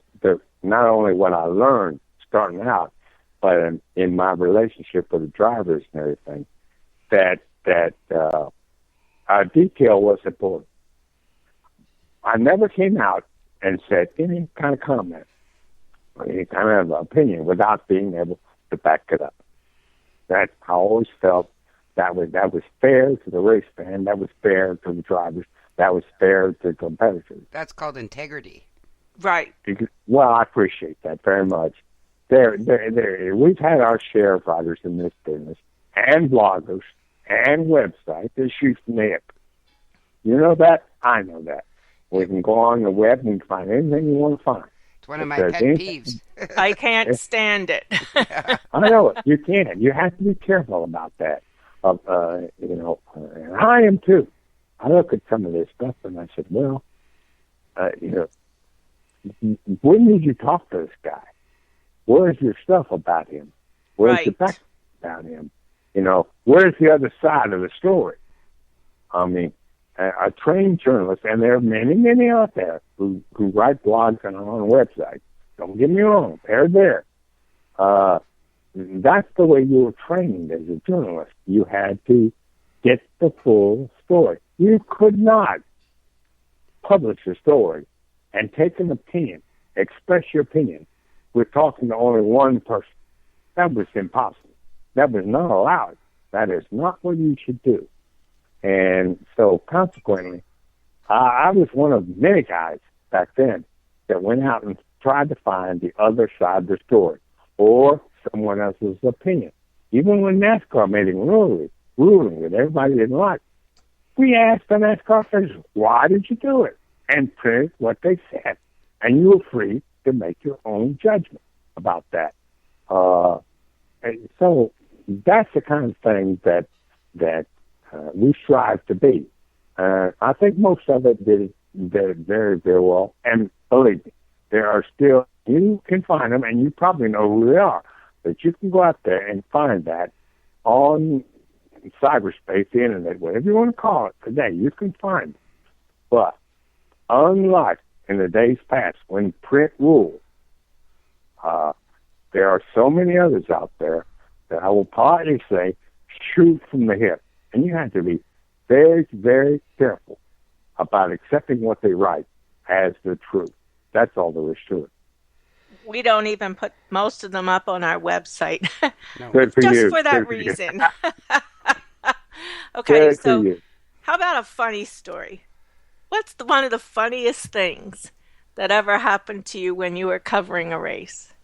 not only what I learned starting out, but in my relationship with the drivers and everything, that detail was important. I never came out and said any kind of comment or any kind of opinion without being able to back it up. That I always felt that was fair to the race fan, that was fair to the drivers, that was fair to competitors. That's called integrity. Right. Well, I appreciate that very much. We've had our share of writers in this business, and bloggers, and websites that shoot from the hip. You know that? I know that. We can go on the web and find anything you want to find. It's one of my pet peeves. I can't stand it. I know it. You can. You have to be careful about that. And I am too. I look at some of this stuff and I said, well, when did you talk to this guy? Where's your stuff about him? Where's your back about him? Where's the other side of the story? I mean, a trained journalist, and there are many, many out there who write blogs and are on websites. Don't get me wrong, they're there. That's the way you were trained as a journalist. You had to get the full story. You could not publish a story and take an opinion, express your opinion, with talking to only one person. That was impossible. That was not allowed. That is not what you should do. And so, consequently, I was one of many guys back then that went out and tried to find the other side of the story or someone else's opinion. Even when NASCAR made a ruling that everybody didn't like, we asked the NASCAR officials, why did you do it? And printed what they said. And you were free to make your own judgment about that. And so that's the kind of thing that we strive to be. I think most of it did very, very well. And believe me, there are still, you can find them, and you probably know who they are. But you can go out there and find that on cyberspace, the internet, whatever you want to call it today, you can find it. But unlike in the days past when print ruled, there are so many others out there that I will politely say shoot from the hip. And you have to be very, very careful about accepting what they write as the truth. That's all there is to it. We don't even put most of them up on our website. No. Good for just you. for that Good reason. Okay, Good so how about a funny story? What's one of the funniest things that ever happened to you when you were covering a race?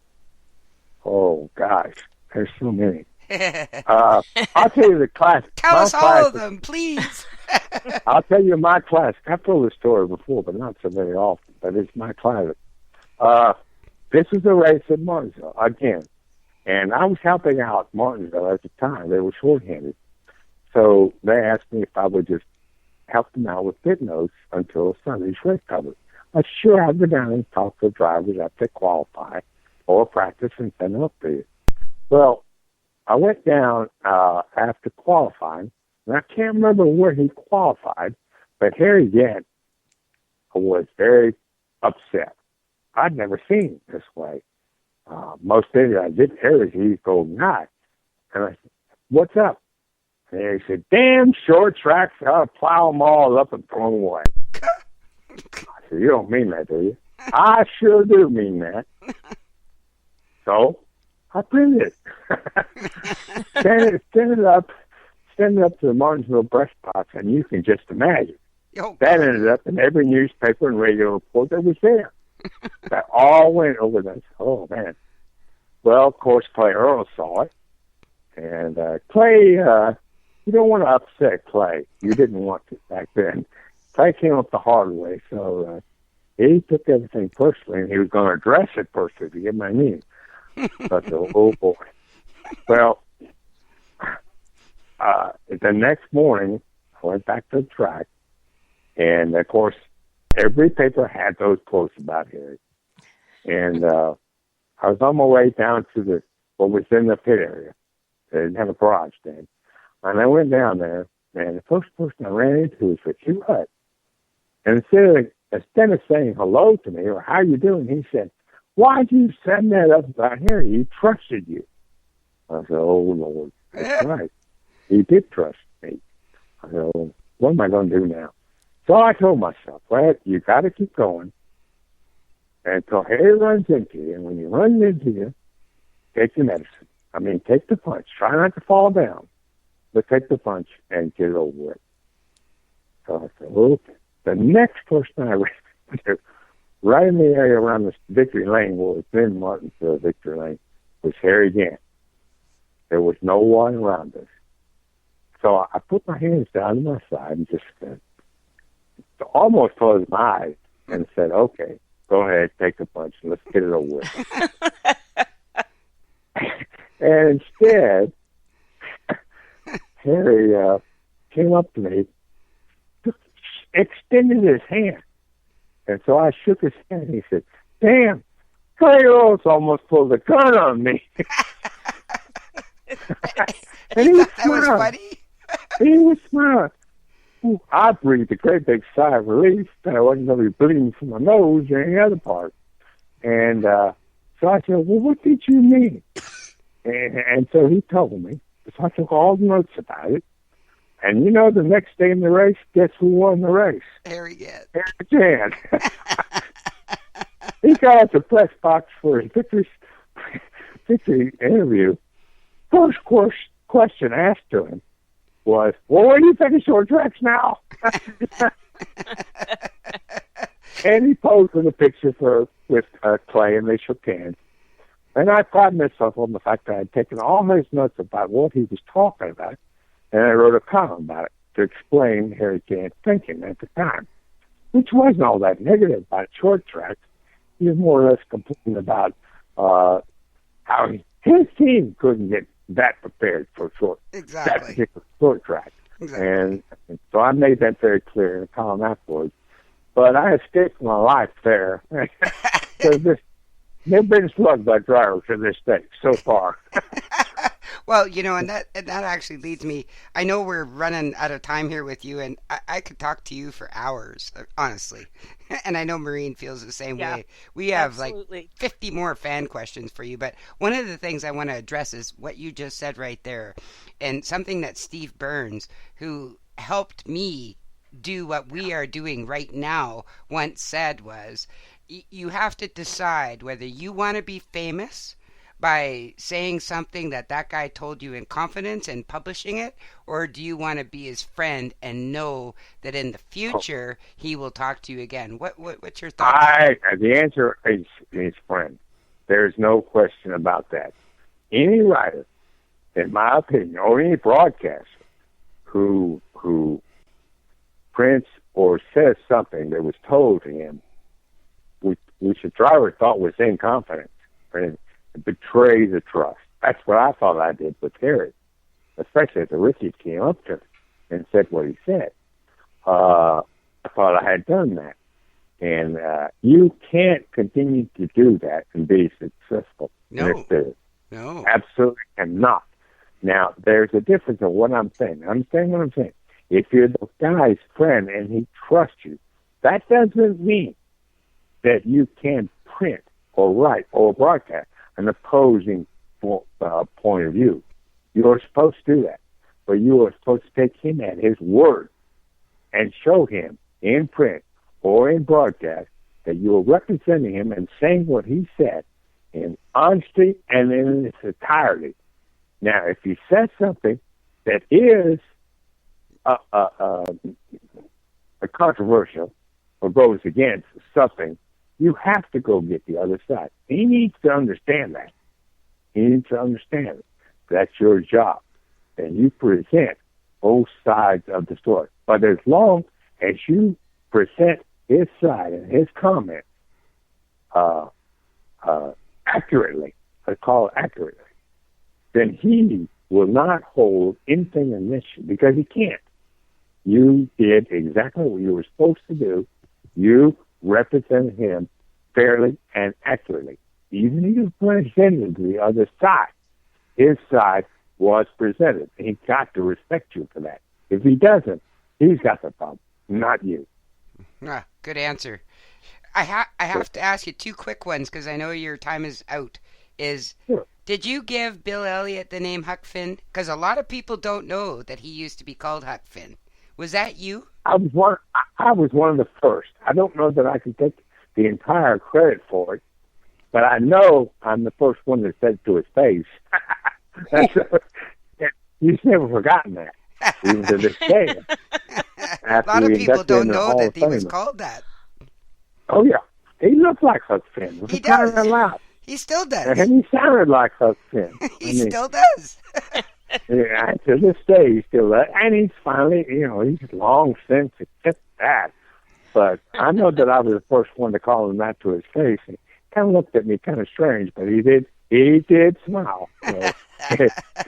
Oh, gosh. There's so many. I'll tell you the classic. Tell us all of them, please. I'll tell you my classic. I've told this story before, but not so very often. But it's my classic. This was a race at Martinsville again, and I was helping out Martinsville at the time. They were shorthanded, so they asked me if I would just help them out with pit notes until Sunday's race coverage. Sure, I'll go down and talk to the drivers after they qualify or practice and send them up to you. Well, I went down after qualifying, and I can't remember where he qualified, but Harry Gant was very upset. I'd never seen him this way. Most days I did Harry's, he's golden guy. And I said, what's up? And he said, damn short tracks, I'll plow them all up and throw them away. I said, you don't mean that, do you? I sure do mean that. So I printed it. Send it up to the Martinsville Brush Box, and you can just imagine. That ended up in every newspaper and radio report that was there. That all went over this. Oh, man. Well, of course, Clay Earl saw it. And Clay, you don't want to upset Clay. You didn't want to back then. Clay came up the hard way, so he took everything personally, and he was going to address it personally, to get my name. So I said, oh, boy. Well, the next morning, I went back to the track, and, of course, every paper had those quotes about Harry. And I was on my way down to what was in the pit area. They didn't have a garage then. And I went down there, and the first person I ran into was Richie Rudd. And instead of saying hello to me or how you doing, he said, why'd you send that up about Harry? He trusted you. I said, oh, Lord, that's right. He did trust me. I said, well, what am I going to do now? So I told myself, well, you got to keep going until Harry runs into you. And when he runs into you, take your medicine. I mean, take the punch. Try not to fall down, but take the punch and get it over with. So I said, okay. The next person I ran into, right in the area around the Victory Lane, where it was then Martinsville Victory Lane, was Harry Gant. There was no one around us. So I put my hands down to my side and just almost closed my eyes and said, okay, go ahead, take the punch, and let's get it over with. And instead, Harry came up to me, extended his hand. And so I shook his hand, and he said, damn, Clay Rose almost pulled a gun on me. And he thought that was funny? He was smart. I breathed a great big sigh of relief that I wasn't going to be bleeding from my nose or any other part. And so I said, well, what did you mean? And so he told me. So I took all the notes about it. And the next day in the race, guess who won the race? Harry Gant. Harry Gant. He got out the press box for his victory interview. First question asked to him was, well, where do you finish your tracks now? And he posed with a picture with Clay, and they shook hands. And I prided myself on the fact that I had taken all his notes about what he was talking about, and I wrote a column about it to explain Harry Gant's thinking at the time, which wasn't all that negative about short tracks. He was more or less complaining about how his team couldn't get that prepared for that particular short track. Exactly. And so I made that very clear in a column afterwards. But I escaped my life there. So never been slugged by drivers to this day so far. Well, and that actually leads me. I know we're running out of time here with you, and I could talk to you for hours, honestly. And I know Maureen feels the same way. We have absolutely. Like 50 more fan questions for you, but one of the things I want to address is what you just said right there, and something that Steve Burns, who helped me do what we are doing right now, once said was, you have to decide whether you want to be famous by saying something that guy told you in confidence and publishing it, or do you want to be his friend and know that in the future he will talk to you again? What's your thought? The answer is his friend. There's no question about that. Any writer, in my opinion, or any broadcaster who prints or says something that was told to him, which the driver thought was in confidence, and betray the trust. That's what I thought I did with Harry, especially if the rookies came up to him and said what he said. I thought I had done that. And you can't continue to do that and be successful in this business. No. Absolutely cannot. Now, there's a difference in what I'm saying. Understand what I'm saying? If you're the guy's friend and he trusts you, that doesn't mean that you can print or write or broadcast an opposing point of view. You are supposed to do that, but you are supposed to take him at his word and show him in print or in broadcast that you are representing him and saying what he said in honesty and in its entirety. Now, if he says something that is a controversial or goes against something, you have to go get the other side. He needs to understand that. He needs to understand it. That's your job. And you present both sides of the story. But as long as you present his side and his comments accurately, call accurately, then he will not hold anything against you because he can't. You did exactly what you were supposed to do. You represented him fairly and accurately. Even if you presented to the other side, his side was presented. He's got to respect you for that. If he doesn't, he's got the problem, not you. Good answer. I have to ask you two quick ones because I know your time is out. Sure. Did you give Bill Elliott the name Huck Finn? Because a lot of people don't know that he used to be called Huck Finn. Was that you? I was one of the first. I don't know that I can take the entire credit for it, but I know I'm the first one that said it to his face. He's never forgotten that, even to this day. A lot of people don't know that he was called that. Oh, yeah. He looked like Huck Finn. He does. Loud. He still does. And he sounded like Huck Finn. Still does. Yeah, to this day, he still does. And he's finally, he's long since accepted that. But I know that I was the first one to call him that to his face. He kind of looked at me kind of strange, but he did smile. So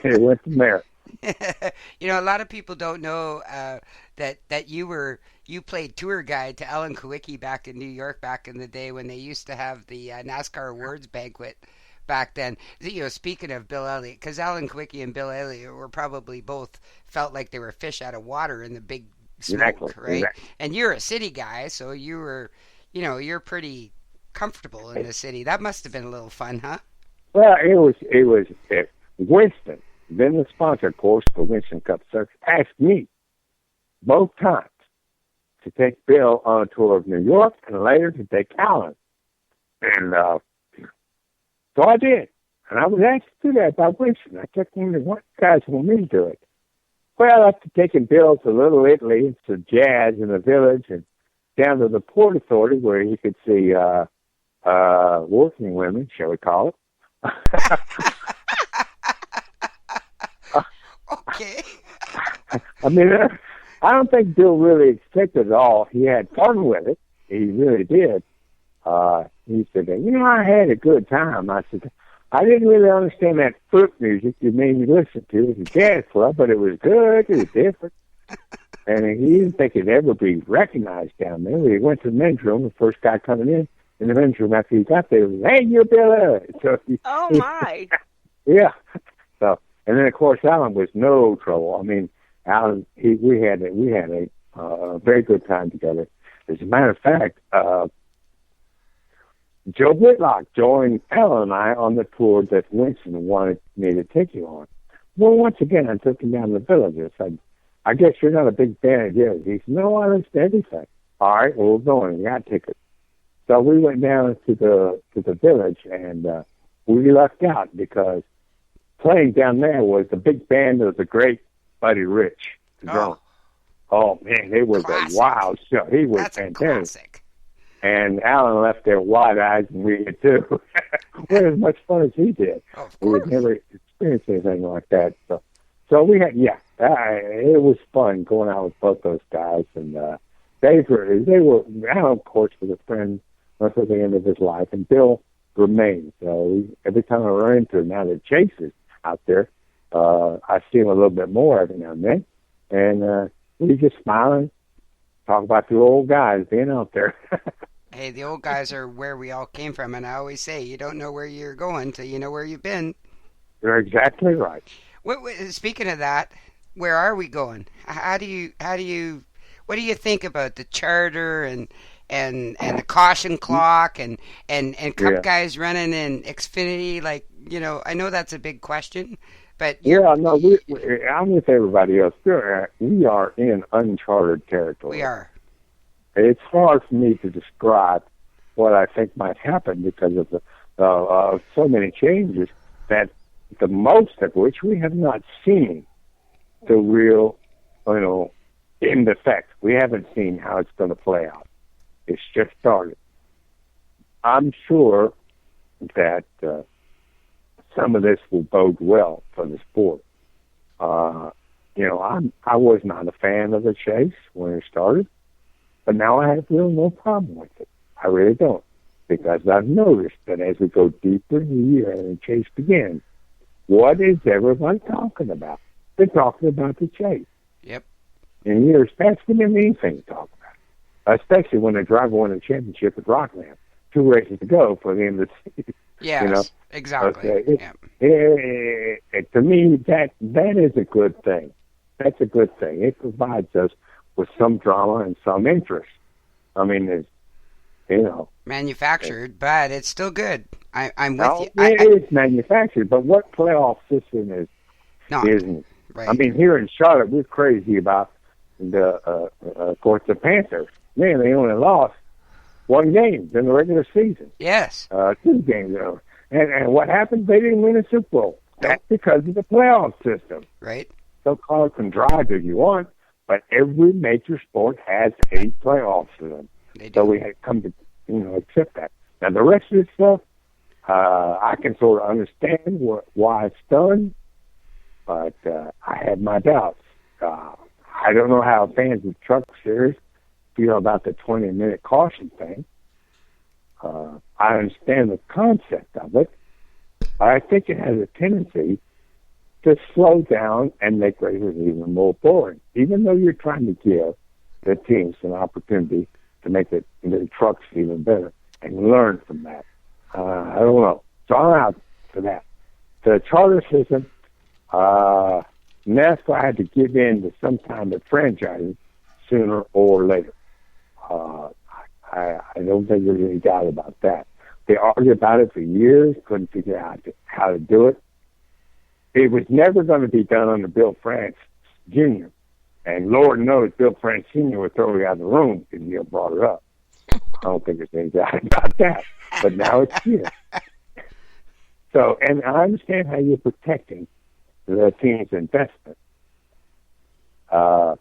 it went from there. A lot of people don't know that you played tour guide to Alan Kawicki back in New York back in the day when they used to have the NASCAR awards banquet back then. Speaking of Bill Elliott, because Alan Kawicki and Bill Elliott were probably both felt like they were fish out of water in the big smoke, right? Exactly. And you're a city guy, so you were, you're pretty comfortable in the city. That must have been a little fun, huh? Well, it was Winston. Then the sponsor, of course, the Winston Cup Circuit, asked me both times to take Bill on a tour of New York and later to take Alan. And so I did. And I was asked to do that by Winston. I kept wondering what guys want me to do it. Well, after taking Bill to Little Italy and to Jazz in the Village and down to the Port Authority where he could see working women, shall we call it. Okay. I mean, I don't think Bill really expected it all. He had fun with it. He really did. He said, I had a good time. I said, I didn't really understand that foot music you made me listen to. It was a jazz club, but it was good. It was different. And he didn't think it'd ever be recognized down there. We went to the men's room. The first guy coming in the men's room after he got there was, hey, you're Bill Elliott. So oh, my. Yeah. So, and then, of course, Alan was no trouble. I mean, Alan, we had a very good time together. As a matter of fact, Joe Whitlock joined Alan and I on the tour that Winston wanted me to take you on. Well, once again, I took him down to the Village. I said, I guess you're not a big fan of his. He said, no, I listen to everything. All right, well, we're going. We got tickets. So we went down to the Village, and we lucked out because playing down there was the big band of the great Buddy Rich, the drummer. Oh, man, it was a wild show. He was fantastic. And Alan left there wide-eyed, and we did too. We had as much fun as he did. We had never experienced anything like that. So we had, it was fun going out with both those guys. And they were, Alan, of course, was a friend until the end of his life, and Bill remained. So every time I run into him, now that Chase is out there, I see him a little bit more every now and then. And we just smiling, talk about the old guys being out there. Hey, the old guys are where we all came from, and I always say you don't know where you're going till you know where you've been. You're exactly right. Speaking of that, where are we going? What do you think about the charter and the caution clock and Cup guys running in Xfinity? Like, I know that's a big question, but I'm with everybody else. We are in uncharted territory. We are. It's hard for me to describe what I think might happen because of so many changes that the most of which we have not seen the real, end effect. We haven't seen how it's going to play out. It's just started. I'm sure that some of this will bode well for the sport. I was not a fan of the chase when it started. But now I have really no problem with it. I really don't. because I've noticed that as we go deeper in the year and the chase begins, what is everyone talking about? They're talking about the chase. Yep. In years past, we didn't have anything to talk about, especially when the driver won a championship at Rockland. 2 races to go for the end of the season. Yes, exactly. To me, that is a good thing. That's a good thing. It provides us with some drama and some interest. I mean, it's, manufactured, but it's still good. I'm with you. It is manufactured, but what playoff system isn't? Right. I mean, here in Charlotte, we're crazy about of course, the Panthers. Man, they only lost 1 game in the regular season. Yes. 2 games. And what happened? They didn't win a Super Bowl. That's because of the playoff system. Right. So call it contrived if you want, but every major sport has a playoff system. So we had come to, accept that. Now, the rest of this stuff, I can sort of understand why it's done, but I had my doubts. I don't know how fans of Truck Series feel about the 20-minute caution thing. I understand the concept of it, but I think it has a tendency to slow down and make races even more boring, even though you're trying to give the teams an opportunity to make the trucks even better and learn from that. I don't know. So I'm out for that. The charter system, NASCAR had to give in to some kind of franchising sooner or later. I don't think there's any doubt about that. They argued about it for years, couldn't figure out how to do it. It was never going to be done under Bill France Jr. And Lord knows Bill France Sr. would throw you out of the room if you brought it up. I don't think there's any doubt about that. But now it's here. So, and I understand how you're protecting the team's investment. If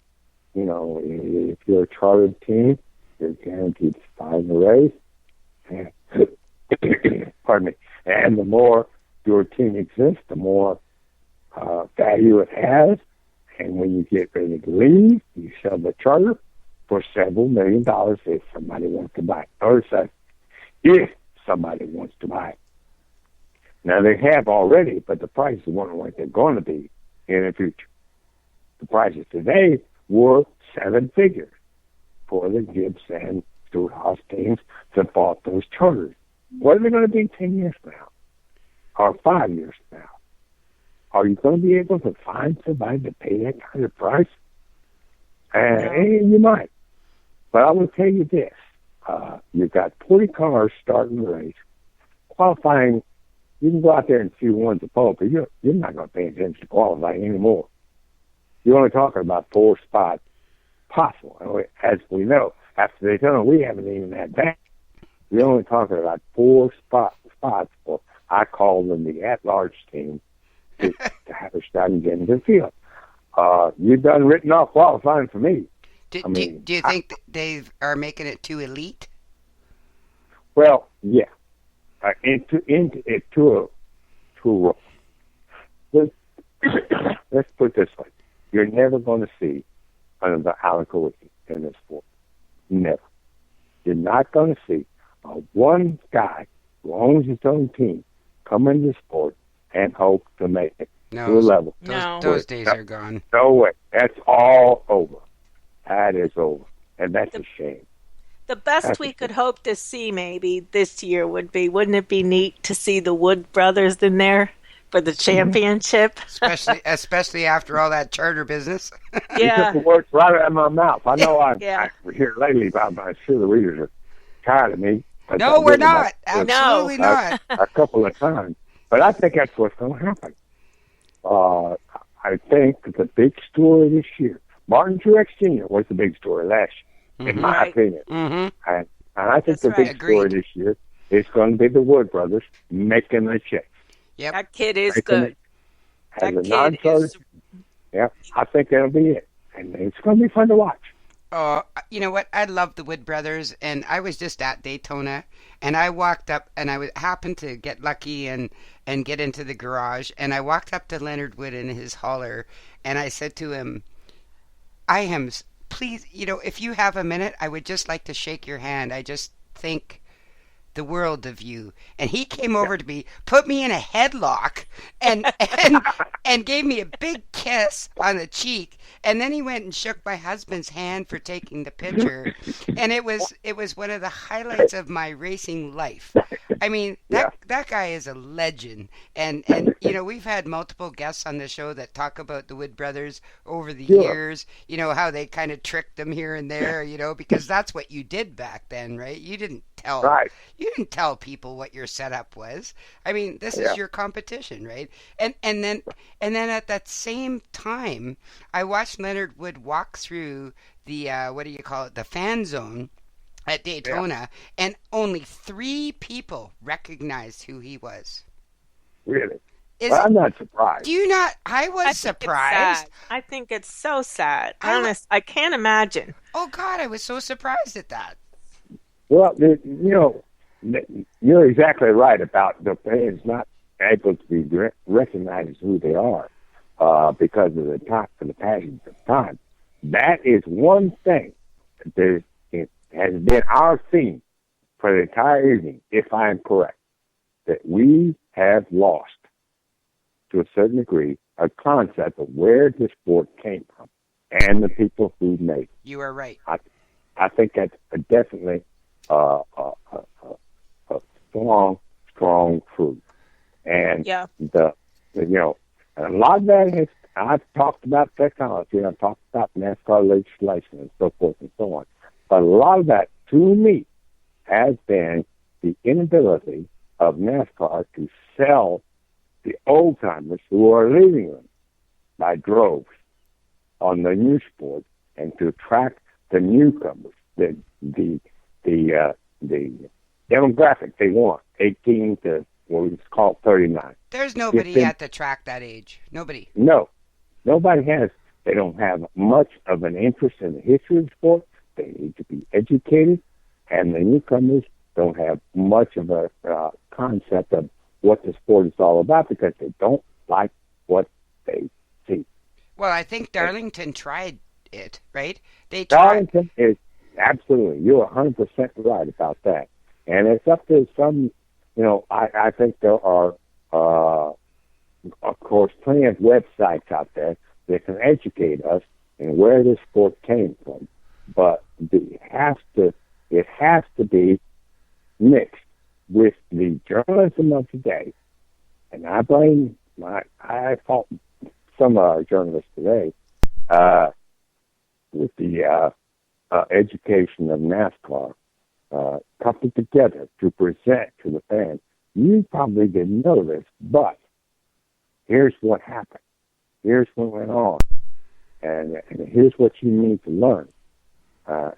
you're a chartered team, you're guaranteed to start the race. And, pardon me. And the more your team exists, the more value it has. And when you get ready to leave, you sell the charter for several $1 million if somebody wants to buy it. Or if somebody wants to buy it. Now, they have already, but the prices weren't like they're going to be in the future. The prices today were 7 figures for the Gibbs and Stewart Haas teams that bought those charters. What are they going to be 10 years from now? Or 5 years from now? Are you going to be able to find somebody to pay that kind of price? And you might. But I will tell you this. You've got 40 cars starting the race. Qualifying, you can go out there and see one's a pole, but you're not going to pay attention to qualifying anymore. You're only talking about 4 spots possible. As we know, after Daytona, we haven't even had that. We're only talking about 4 spots for, I call them the at-large team, to have a shot and get into the field. You've done written off qualifying for me. Do you think they are making it too elite? Well, yeah. Into a role. Let's put it this way. You're never going to see another Alan Kulwicki in this sport. Never. You're not going to see one guy who owns his own team come into the sport and hope to make it to a level. Those days are gone. No way. That's all over. That is over. And that's a shame. The best we could hope to see maybe this year wouldn't it be neat to see the Wood brothers in there for the championship? Especially after all that charter business. Yeah. You took the words right out of my mouth. I know I'm here lately, but I'm sure the readers are tired of me. No, we're not. Absolutely not. A couple of times. But I think that's what's going to happen. I think the big story this year, Martin Truex Jr. was the big story last year, in my opinion. Mm-hmm. And I think the big story this year is going to be the Wood brothers making the checks. Yep. That kid is good. Yeah, I think that'll be it. And it's going to be fun to watch. You know what? I love the Wood brothers, and I was just at Daytona, and I walked up, and I happened to get lucky and get into the garage, and I walked up to Leonard Wood in his hauler, and I said to him, please, if you have a minute, I would just like to shake your hand. I just think the world of you. And he came over to me, put me in a headlock, and gave me a big kiss on the cheek. And then he went and shook my husband's hand for taking the picture. And it was one of the highlights of my racing life. I mean, that guy is a legend. And you know, we've had multiple guests on the show that talk about the Wood brothers over the years, you know, how they kind of tricked them here and there, you know, because that's what you did back then, right? You didn't tell people what your setup was. I mean, this is your competition, right? And then at that same time, I watched Leonard Wood walk through the the fan zone at Daytona, and only 3 people recognized who he was. Really? I'm not surprised. Do you not? I was surprised. I think it's so sad. I can't imagine. Oh, God, I was so surprised at that. Well, you know, you're exactly right about the fans not able to be recognized as who they are because of the passage of time. That is one thing that has been our theme for the entire evening, if I am correct, that we have lost, to a certain degree, a concept of where the sport came from and the people who made it. You are right. I think that's definitely a strong truth. And the you know, a lot of that is, I've talked about technology, I've talked about NASCAR legislation and so forth and so on. But a lot of that, to me, has been the inability of NASCAR to sell the old-timers who are leaving them by droves on the new sport, and to attract the newcomers, the demographic they want, 18 to what we call 39. There's nobody at the track that age. Nobody. No. Nobody has. They don't have much of an interest in the history of the sport. They need to be educated, and the newcomers don't have much of a concept of what the sport is all about because they don't like what they see. Well, I think Darlington tried it, right? They tried. Darlington is absolutely. You're 100% right about that. And it's up to some, you know, I think there are, of course, plenty of websites out there that can educate us in where this sport came from. But it has to be mixed with the journalism of today. And I fault some of our journalists today with the education of NASCAR coupled together to present to the fans. You probably didn't know this, but here's what happened. Here's what went on. And here's what you need to learn.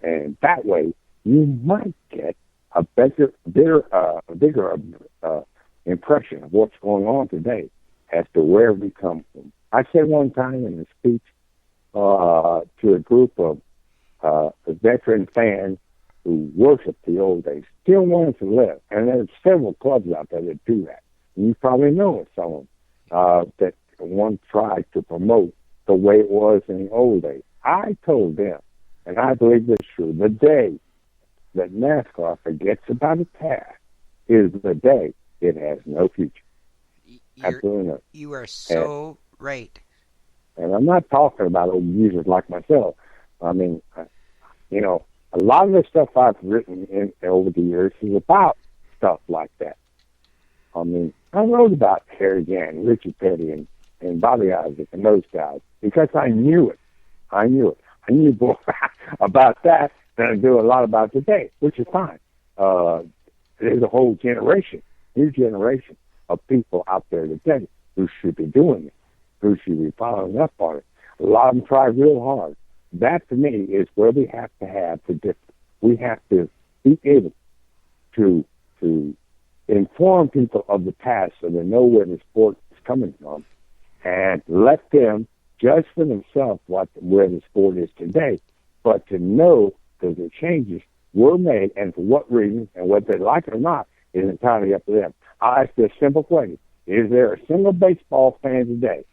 And that way, you might get a bigger impression of what's going on today as to where we come from. I said one time in a speech to a group of veteran fans who worship the old days, still wanted to live. And there's several clubs out there that do that. And you probably know of some of them that one tried to promote the way it was in the old days. I told them, and I believe this is true, the day that NASCAR forgets about its past is the day it has no future. Absolutely not. You are so right. And I'm not talking about old users like myself. I mean, you know, a lot of the stuff I've written over the years is about stuff like that. I mean, I wrote about Harry Gann, Richard Petty, and Bobby Isaac and those guys because I knew it. I knew more about that than I do a lot about today, which is fine. There's a whole generation, new generation of people out there today who should be doing it, who should be following up on it. A lot of them try real hard. That, to me, is where we have to have the difference. We have to be able to inform people of the past so they know where the sport is coming from and let them judge for themselves where the sport is today, but to know that the changes were made and for what reason and whether they like it or not is entirely up to them. I ask this simple question. Is there a single baseball fan today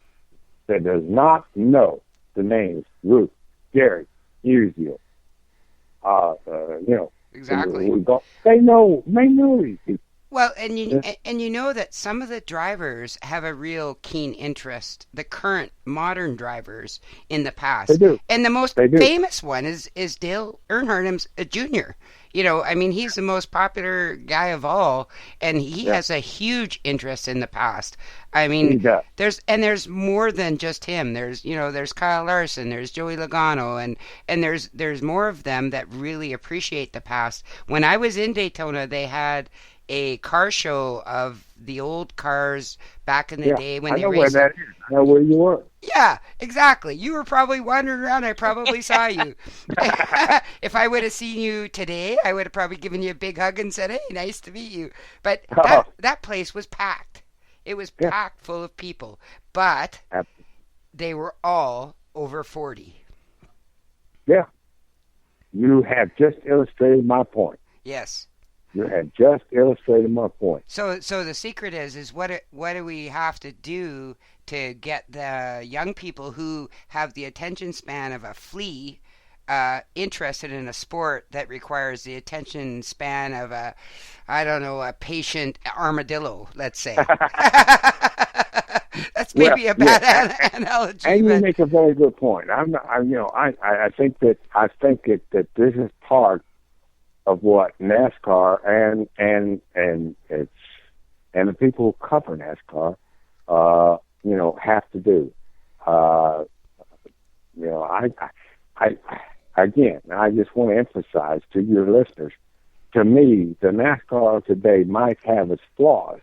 that does not know the names Ruth, Gary, Musial, Exactly. They know these people. Well, and you know that some of the drivers have a real keen interest, the current modern drivers in the past. They do. And the most They do. famous one is Dale Earnhardt Jr. You know, I mean, he's the most popular guy of all, and he has a huge interest in the past. I mean, there's more than just him. There's Kyle Larson, there's Joey Logano, and there's more of them that really appreciate the past. When I was in Daytona, they had a car show of the old cars back in the day when they raced. I know where that is. I know where you were. Yeah, exactly. You were probably wandering around. I probably saw you. If I would have seen you today, I would have probably given you a big hug and said, "Hey, nice to meet you." But that place was packed. It was packed full of people, but they were all over 40. Yeah. You have just illustrated my point. Yes. You had just illustrated my point. So the secret is what do we have to do to get the young people who have the attention span of a flea interested in a sport that requires the attention span of a patient armadillo, let's say. That's maybe a bad analogy. And you make a very good point. I think that this is part of what NASCAR and the people who cover NASCAR, have to do. I just want to emphasize to your listeners, to me, the NASCAR today might have its flaws,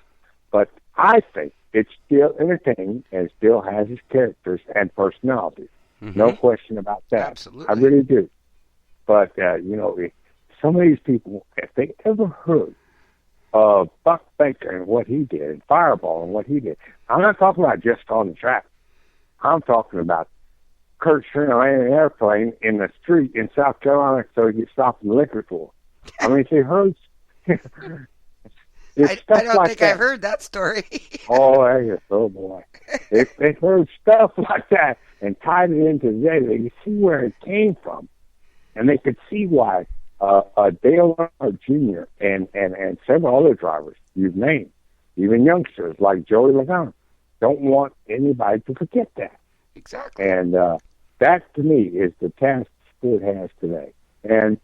but I think it's still entertaining and still has its characters and personalities. Mm-hmm. No question about that. Absolutely. I really do. But, some of these people, if they ever heard of Buck Baker and what he did, and Fireball and what he did, I'm not talking about just on the track. I'm talking about Kurt Schreiner landing an airplane in the street in South Carolina so he could stop in the liquor store. I mean, if they heard... I don't think I've heard that story. Oh boy. If they heard stuff like that and tied it into today, they could see where it came from. And they could see why Dale Earnhardt Jr. and several other drivers you've named, even youngsters like Joey Logano, don't want anybody to forget that. Exactly. And that, to me, is the task the sport has today. And,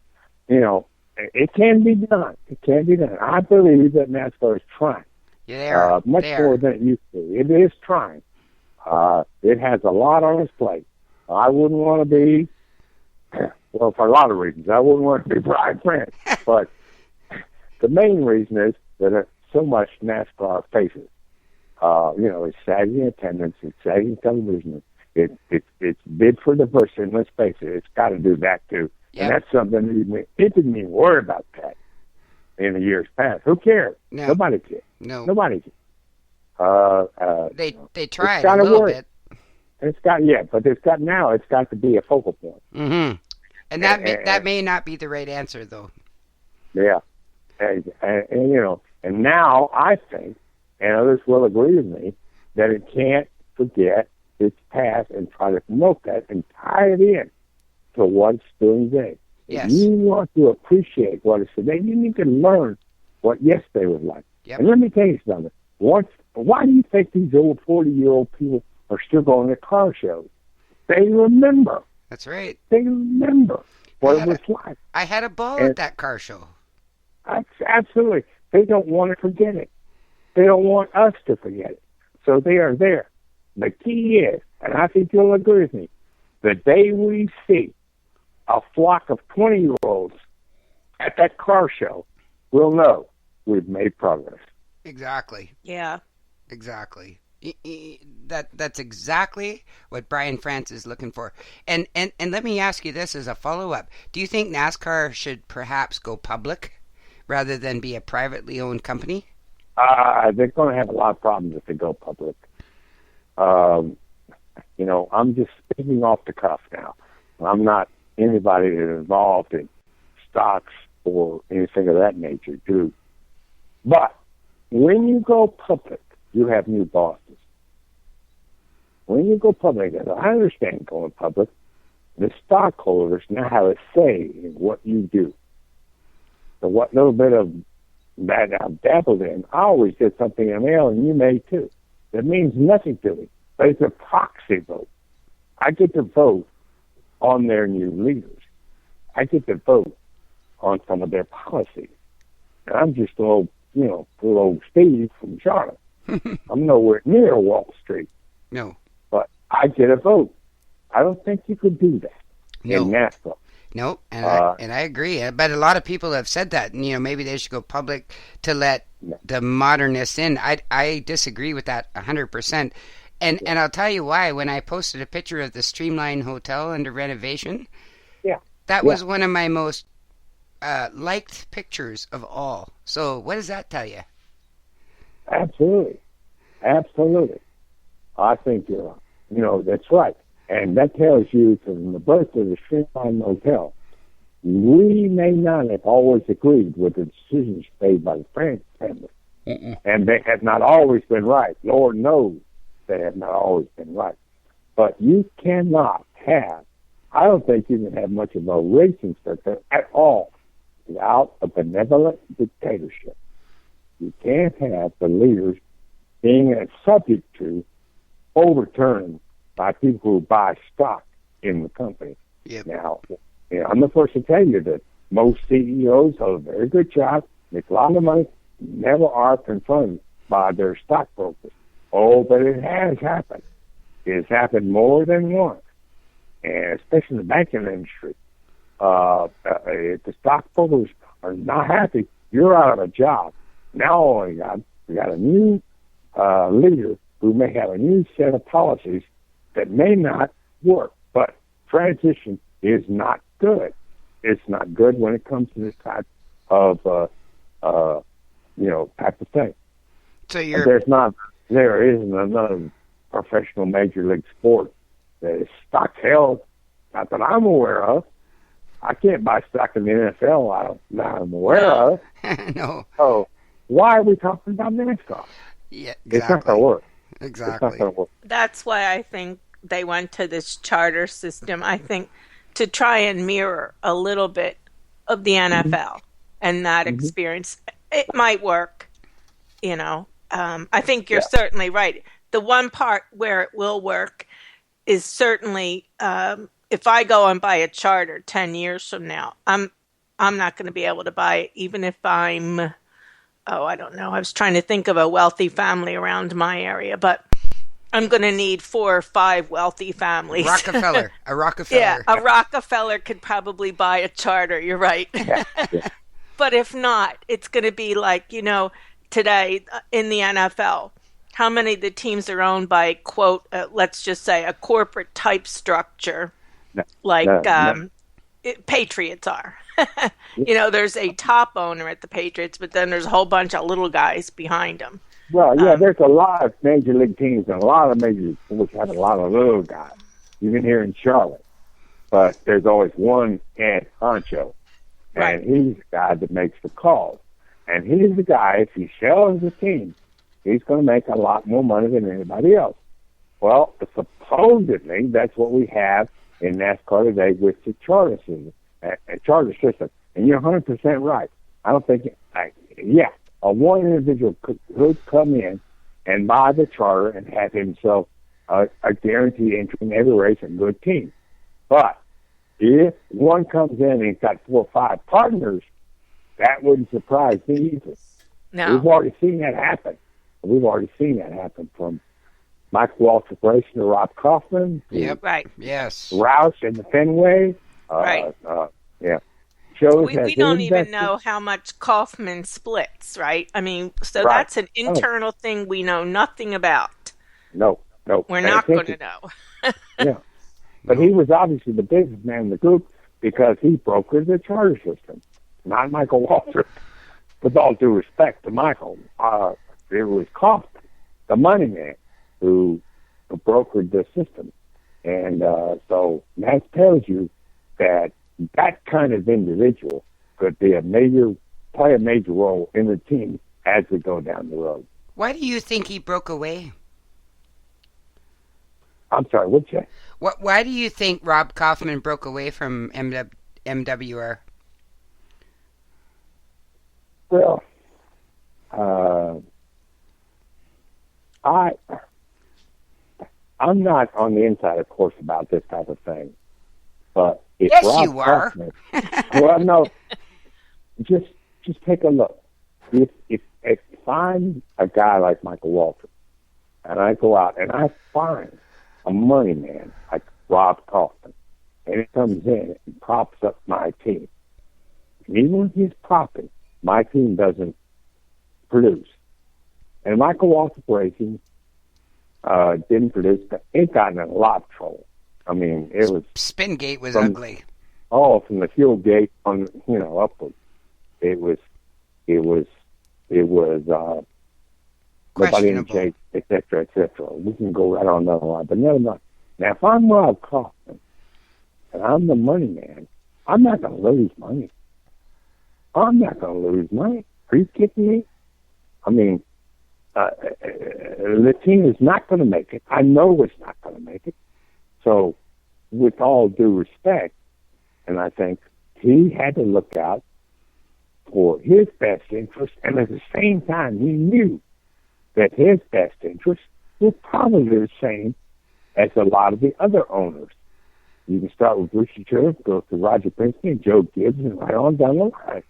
it can be done. It can be done. I believe that NASCAR is trying. Yeah, much more than it used to. It is trying. It has a lot on its plate. I wouldn't want to be, well, for a lot of reasons. I wouldn't want to be Brian France. But the main reason is that so much NASCAR faces. It's sagging attendance, it's sagging television, it's bid for diversity, and let's face it, it's got to do that too. Yep. And that's something it didn't even worry about that in the years past. Who cares? No. Nobody cares. No. Nobody cares. They tried a little bit. It's got to be a focal point. Mm-hmm. And that may not be the right answer, though. Yeah, and now I think, and others will agree with me, that it can't forget its past and try to promote that and tie it in to what it's doing today. Yes. If you want to appreciate what it's today, you need to learn what yesterday was like. Yep. And let me tell you something. Why do you think these old 40-year-old people are still going to car shows? They remember. That's right. They remember what it was like. I had a ball at that car show. Absolutely. They don't want to forget it. They don't want us to forget it. So they are there. The key is, and I think you'll agree with me, the day we see a flock of 20-year-olds at that car show, we'll know we've made progress. Exactly. Yeah. Exactly. That's exactly what Brian France is looking for. And let me ask you this as a follow-up. Do you think NASCAR should perhaps go public rather than be a privately owned company? They're going to have a lot of problems if they go public. I'm just speaking off the cuff now. I'm not anybody that's involved in stocks or anything of that nature, too. But when you go public, you have new bosses. When you go public, as I understand going public, the stockholders now have a say in what you do. the what little bit of that I've dabbled in, I always did something in mail, and you may too. That means nothing to me, but it's a proxy vote. I get to vote on their new leaders. I get to vote on some of their policies. And I'm just a little, little old Steve from Charlotte. I'm nowhere near Wall Street. No. But I get a vote. I don't think you could do that in NASCAR. No, and I agree. But a lot of people have said that, and, maybe they should go public to let the modernists in. I disagree with that 100%. And I'll tell you why. When I posted a picture of the Streamline Hotel under renovation, that was one of my most liked pictures of all. So what does that tell you? Absolutely. I think that's right. And that tells you from the birth of the Streamline Hotel, we may not have always agreed with the decisions made by the France family. And they have not always been right. Lord knows they have not always been right. But you cannot have, I don't think you can have much of a racing sector at all without a benevolent dictatorship. You can't have the leaders being subject to overturned by people who buy stock in the company. Yep. Now, I'm the first to tell you that most CEOs do a very good job, make a lot of money, never are confronted by their stockbrokers. Oh, but it has happened. It has happened more than once, and especially in the banking industry. If the stockbrokers are not happy, you're out of a job. Now we got a new leader who may have a new set of policies that may not work, but transition is not good. It's not good when it comes to this type of type of thing. So there isn't another professional major league sport that is stock held, not that I'm aware of. I can't buy stock in the NFL. I'm aware of. No. So why are we talking about NASCAR? Yeah, exactly. It's not going to work. Exactly. It's not going to work. That's why I think they went to this charter system, I think, to try and mirror a little bit of the NFL and that experience. It might work, I think you're certainly right. The one part where it will work is certainly if I go and buy a charter 10 years from now, I'm not going to be able to buy it, even if I'm, I don't know. I was trying to think of a wealthy family around my area, but I'm going to need 4 or 5 wealthy families. A Rockefeller. Yeah, a Rockefeller could probably buy a charter. You're right. Yeah. But if not, it's going to be like, today in the NFL, how many of the teams are owned by, quote, let's just say a corporate type structure, Patriots are. There's a top owner at the Patriots, but then there's a whole bunch of little guys behind them. Well, there's a lot of major league teams and a lot of major league sports have a lot of little guys. Even here in Charlotte. But there's always one head honcho. And he's the guy that makes the calls. And he's the guy, if he sells the team, he's going to make a lot more money than anybody else. Well, supposedly, that's what we have in NASCAR today with the charter system. And you're 100% right. I don't think, one individual could come in and buy the charter and have himself a guaranteed entry in every race and good team. But if one comes in and he's got 4 or 5 partners, that wouldn't surprise me either. No. We've already seen that happen. From Mike Walsh Corporation to Rob Kaufman. Yep. Right. Yes. Roush and the Fenway. Right. We don't even know how much Kaufman splits, right? I mean, so that's an internal thing we know nothing about. No. We're not going to know. Yeah. But he was obviously the businessman in the group because he brokered the charter system, not Michael Waltrip. With all due respect to Michael, it was Kaufman, the money man, who brokered the system. And so that tells you that kind of individual could play a major role in the team as we go down the road. Why do you think he broke away? I'm sorry, what'd you say? Why do you think Rob Kaufman broke away from MWR? Well, I'm not on the inside, of course, about this type of thing. But if yes, Rob you are. Kaufman, well, no, just take a look. If I'm a guy like Michael Waltrip, and I go out and I find a money man like Rob Kaufman, and it comes in and props up my team, and even if he's propping, my team doesn't produce. And Michael Waltrip Racing didn't produce, but it got in a lot of trouble. I mean, it was Spingate was ugly. Oh, from the fuel gate on, upward, it was nobody in shape, et cetera, et cetera. We can go right on that line, but never mind. Now, if I'm Rob Kaufman and I'm the money man, I'm not going to lose money. I'm not going to lose money. Are you kidding me? I mean, the team is not going to make it. I know it's not going to make it. So, with all due respect, and I think he had to look out for his best interest, and at the same time, he knew that his best interest was probably the same as a lot of the other owners. You can start with Richard Church, go to Roger Penske and Joe Gibbs, and right on down the line.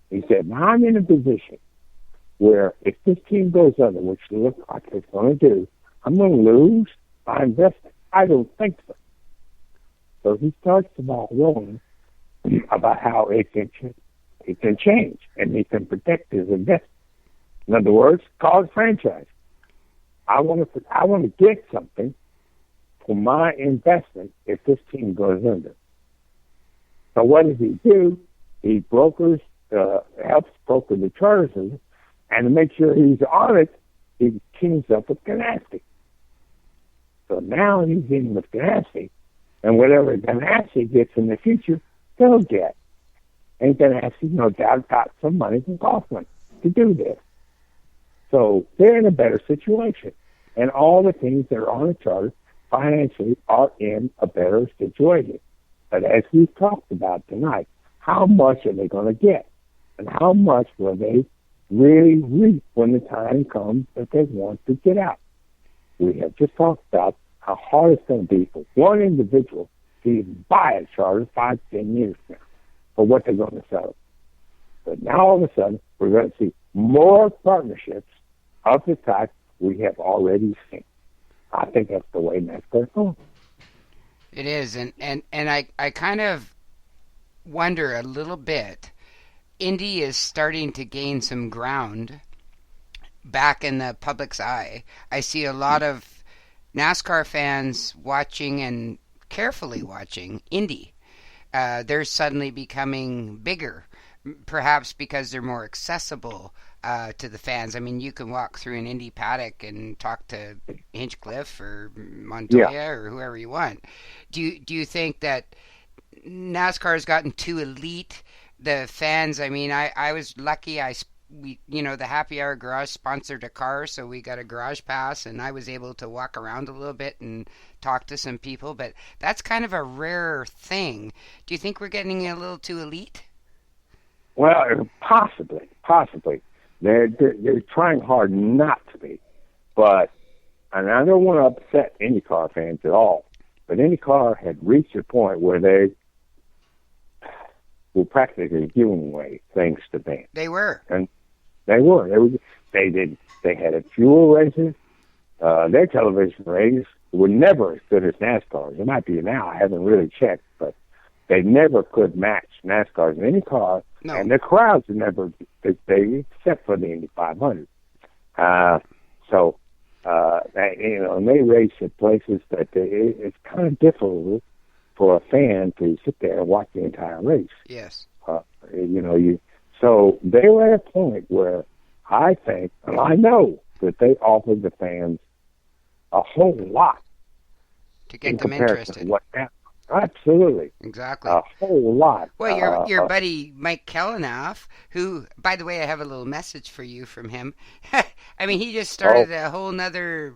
He said, now I'm in a position where if this team goes under, which it looks like it's going to do, I'm going to lose my investment. I don't think so. So he starts the ball rolling about how it can change and he can protect his investment. In other words, call it franchise. I want to get something for my investment if this team goes under. So what does he do? He helps broker the charters, and to make sure he's on it, he teams up with Ganassi. So now he's in with Ganassi, and whatever Ganassi gets in the future, they'll get. And Ganassi, no doubt, got some money from Kaufman to do this. So they're in a better situation. And all the teams that are on the charter financially are in a better situation. But as we've talked about tonight, how much are they going to get? And how much will they really reap when the time comes that they want to get out? We have just talked about how hard it's going to be for one individual to even buy a charter 5, 10 years now for what they're going to sell. But now all of a sudden, we're going to see more partnerships of the type we have already seen. I think that's the way NASCAR is going. It is, and I kind of wonder a little bit. Indy is starting to gain some ground back in the public's eye. I see a lot of NASCAR fans watching and carefully watching Indy. They're suddenly becoming bigger, perhaps because they're more accessible to the fans. I mean, you can walk through an Indy paddock and talk to Hinchcliffe or Montoya or whoever you want. Do you think that NASCAR has gotten too elite? The fans, I mean, I was lucky. The Happy Hour Garage sponsored a car, so we got a garage pass, and I was able to walk around a little bit and talk to some people. But that's kind of a rare thing. Do you think we're getting a little too elite? Well, possibly. They're trying hard not to be, and I don't want to upset IndyCar fans at all. But IndyCar had reached a point where they were practically giving away things to fans. They were. And they were. They had a fuel races. Their television ratings were never as good as NASCAR's. It might be now. I haven't really checked, but they never could match NASCAR's in any car. No. And the crowds were never as big, except for the Indy 500. And they race at places that it's kind of difficult for a fan to sit there and watch the entire race. Yes. So they were at a point where I think, and I know that they offered the fans a whole lot to get them interested. Absolutely. Exactly. A whole lot. Well, your buddy Mike Kellenoff, who, by the way, I have a little message for you from him. I mean, he just started a whole nother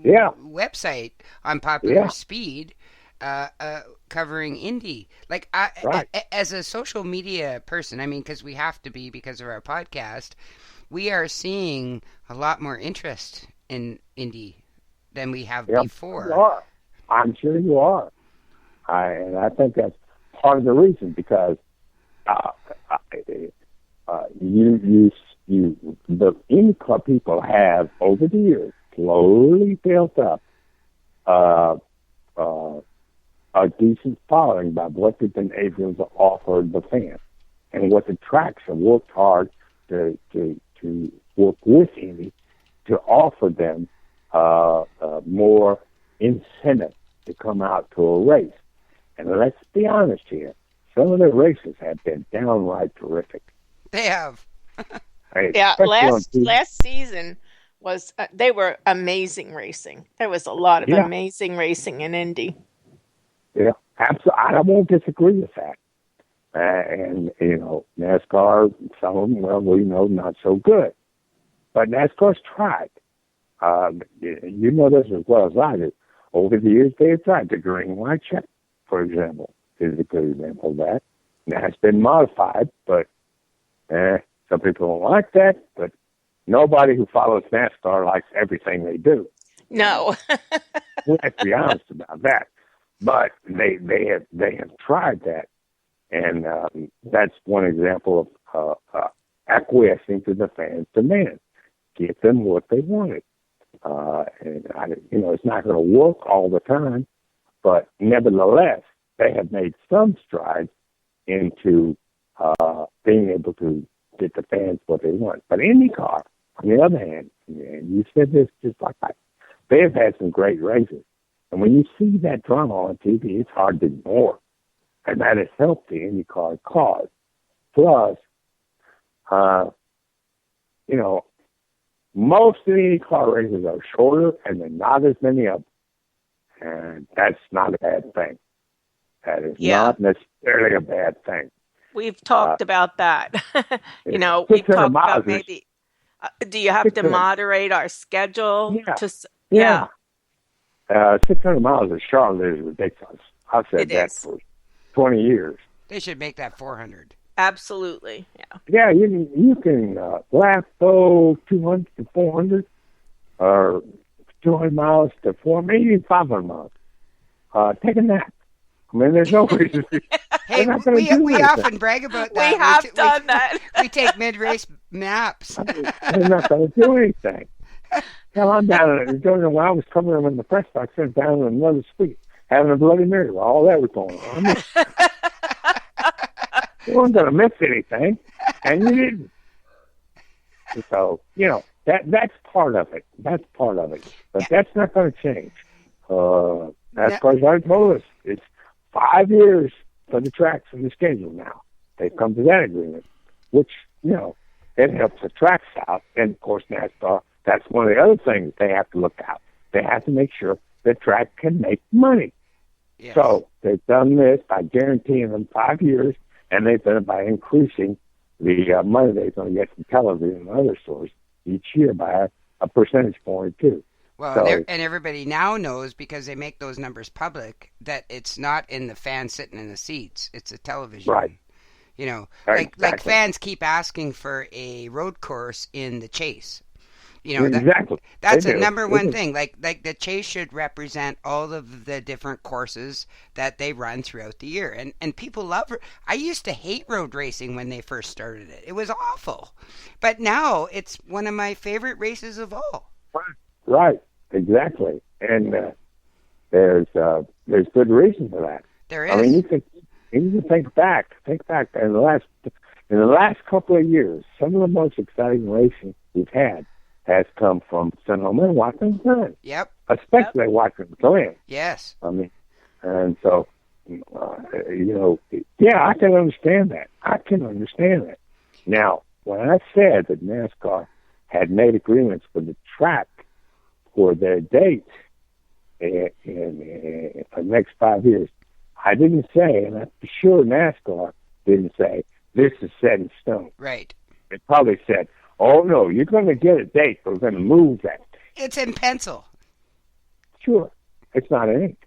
website on Popular Speed. covering Indy. Like, as a social media person, I mean, because we have to be because of our podcast, we are seeing a lot more interest in Indy than we have before. You are. I'm sure you are. And I think that's part of the reason, because the IndyCar people have, over the years, slowly built up a decent following by what they've been able to offer the fans, and what the tracks have worked hard to work with Indy to offer them more incentive to come out to a race. And let's be honest here, some of the races have been downright terrific. They have. Yeah, last season was they were amazing racing. There was a lot of amazing racing in Indy. Yeah, absolutely. I won't disagree with that. And, NASCAR, some of them, well, we know, not so good. But NASCAR's tried. You know this as well as I do. Over the years, they have tried. The green light check, for example, is a good example of that. Now, it's been modified, but some people don't like that. But nobody who follows NASCAR likes everything they do. No. Let's be honest about that. But they have tried that. And that's one example of acquiescing to the fans' demand. Give them what they wanted. It's not going to work all the time, but nevertheless, they have made some strides into being able to get the fans what they want. But IndyCar, on the other hand, and you said this just like they have had some great races. And when you see that drama on TV, it's hard to ignore. And that has helped the IndyCar cause. Plus, most of the IndyCar races are shorter, and there are not as many of them. And that's not a bad thing. That is not necessarily a bad thing. We've talked about that. We've talked about maybe, do you have to moderate our schedule? Yeah. 600 miles of Charlotte is ridiculous. I've said that for 20 years. They should make that 400. Absolutely, yeah. Yeah, you can lap 200 to 400, or 200 miles to 400, maybe 500 miles. Take a nap. I mean, there's no reason. Hey, we often brag about that. We have done that. We take mid-race naps. They're not going to do anything. Hell, I'm down in Georgia. When I was covering them in the press box, I was down in another suite, having a Bloody Mary while all that was going on. You weren't going to miss anything, and you didn't. So, that's part of it. That's part of it. But that's not going to change. As far as I told us, it's 5 years for the tracks and the schedule now. They've come to that agreement, which, it helps the tracks out. And, of course, NASCAR, that's one of the other things they have to look at. They have to make sure the track can make money. Yes. So they've done this by guaranteeing them 5 years, and they've done it by increasing the money they're going to get from television and other sources each year by a percentage point, too. Well, and everybody now knows, because they make those numbers public, that it's not in the fans sitting in the seats. It's a television. Right. Like fans keep asking for a road course in the Chase. Exactly. That's a number one thing. Like the Chase should represent all of the different courses that they run throughout the year. And people love it. I used to hate road racing when they first started it. It was awful. But now it's one of my favorite races of all. Right. Exactly. And there's good reason for that. There is. I mean, you can think back in the last couple of years, some of the most exciting racing we've had has come from Sonoma and Watkins Glen. Yep. Especially Watkins Glen. Yes. I mean, and so, I can understand that. Now, when I said that NASCAR had made agreements with the track for their dates in the next 5 years, I didn't say, and I'm sure NASCAR didn't say, this is set in stone. Right. It probably said, oh, no, you're going to get a date, but we're going to move that. It's in pencil. Sure. It's not in ink.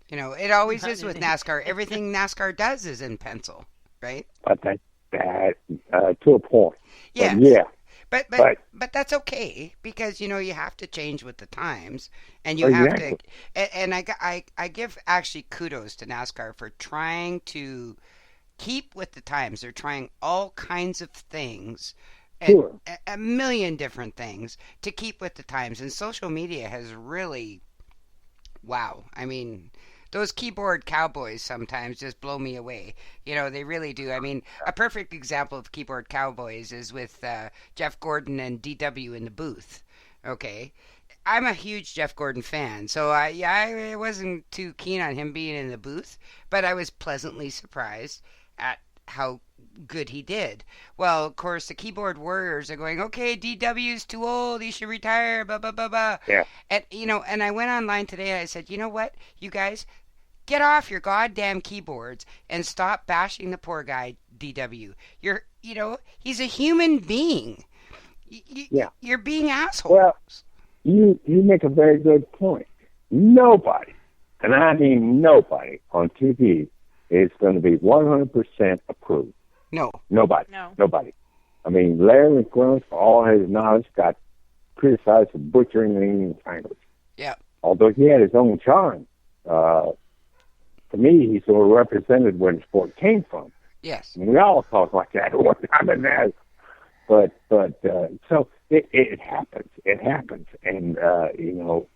You know, it always is with NASCAR. Everything NASCAR does is in pencil, right? But that to a point. Yes. But yeah. But that's okay because you know you have to change with the times, and you have to. And I give actually kudos to NASCAR for trying to keep with the times. They're trying all kinds of things, Sure. a million different things to keep with the times. And social media has really, wow. I mean, those keyboard cowboys sometimes just blow me away. You know, they really do. I mean, a perfect example of keyboard cowboys is with Jeff Gordon and DW in the booth. Okay. I'm a huge Jeff Gordon fan, so I wasn't too keen on him being in the booth, but I was pleasantly surprised at how good he did. Well, of course, the keyboard warriors are going, okay, DW's too old, he should retire, blah, blah, blah, blah. Yeah. And, you know, and I went online today and I said, you know what, you guys, get off your goddamn keyboards and stop bashing the poor guy, DW. You know, he's a human being. Yeah. You're being assholes. Well, you make a very good point. Nobody, and I mean nobody, on TV is going to be 100% approved. No. Nobody. No. Nobody. I mean, Larry McClellan, for all his knowledge, got criticized for butchering the English language. Yeah. Although he had his own charm. To me, he sort of represented where the sport came from. Yes. And we all talk like that at one time and that. But so it happens. It happens. And, you know,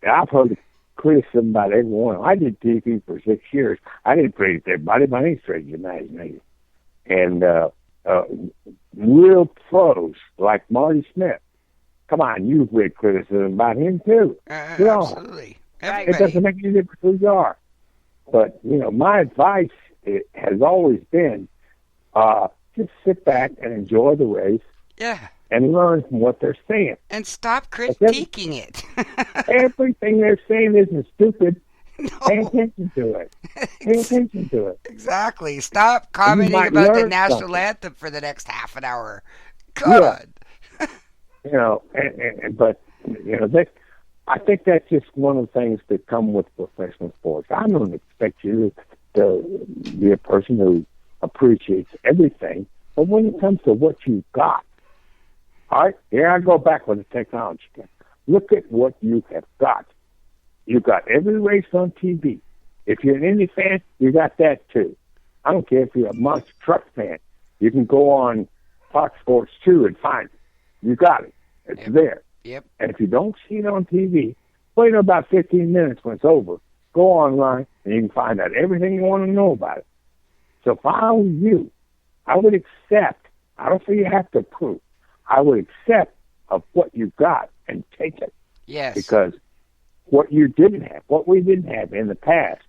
I've heard criticism about everyone. I did TV for 6 years. I didn't praise everybody by any stretch of the imagination. And real pros like Marty Smith. Come on, you've read criticism about him too. Absolutely. It doesn't make any difference who you are. But, you know, my advice has always been just sit back and enjoy the race. Yeah. And learn from what they're saying. And stop critiquing it. Everything they're saying isn't stupid. No. Pay attention to it. Pay attention to it. Exactly. Stop commenting might about the learn national something. anthem for the next half an hour. God. Yeah. You know, but you know, I think that's just one of the things that come with professional sports. I don't expect you to be a person who appreciates everything, but when it comes to what you've got, all right, here I go back with the technology. Look at what you have got. You've got every race on TV. If you're an Indy fan, you got that too. I don't care if you're a monster truck fan. You can go on Fox Sports 2 and find it. You got it. It's there. Yep. And if you don't see it on TV, wait about 15 minutes when it's over. Go online and you can find out everything you want to know about it. So if I were you, I would accept. I don't think you have to prove. I would accept of what you got and take it. Yes. Because what you didn't have, what we didn't have in the past,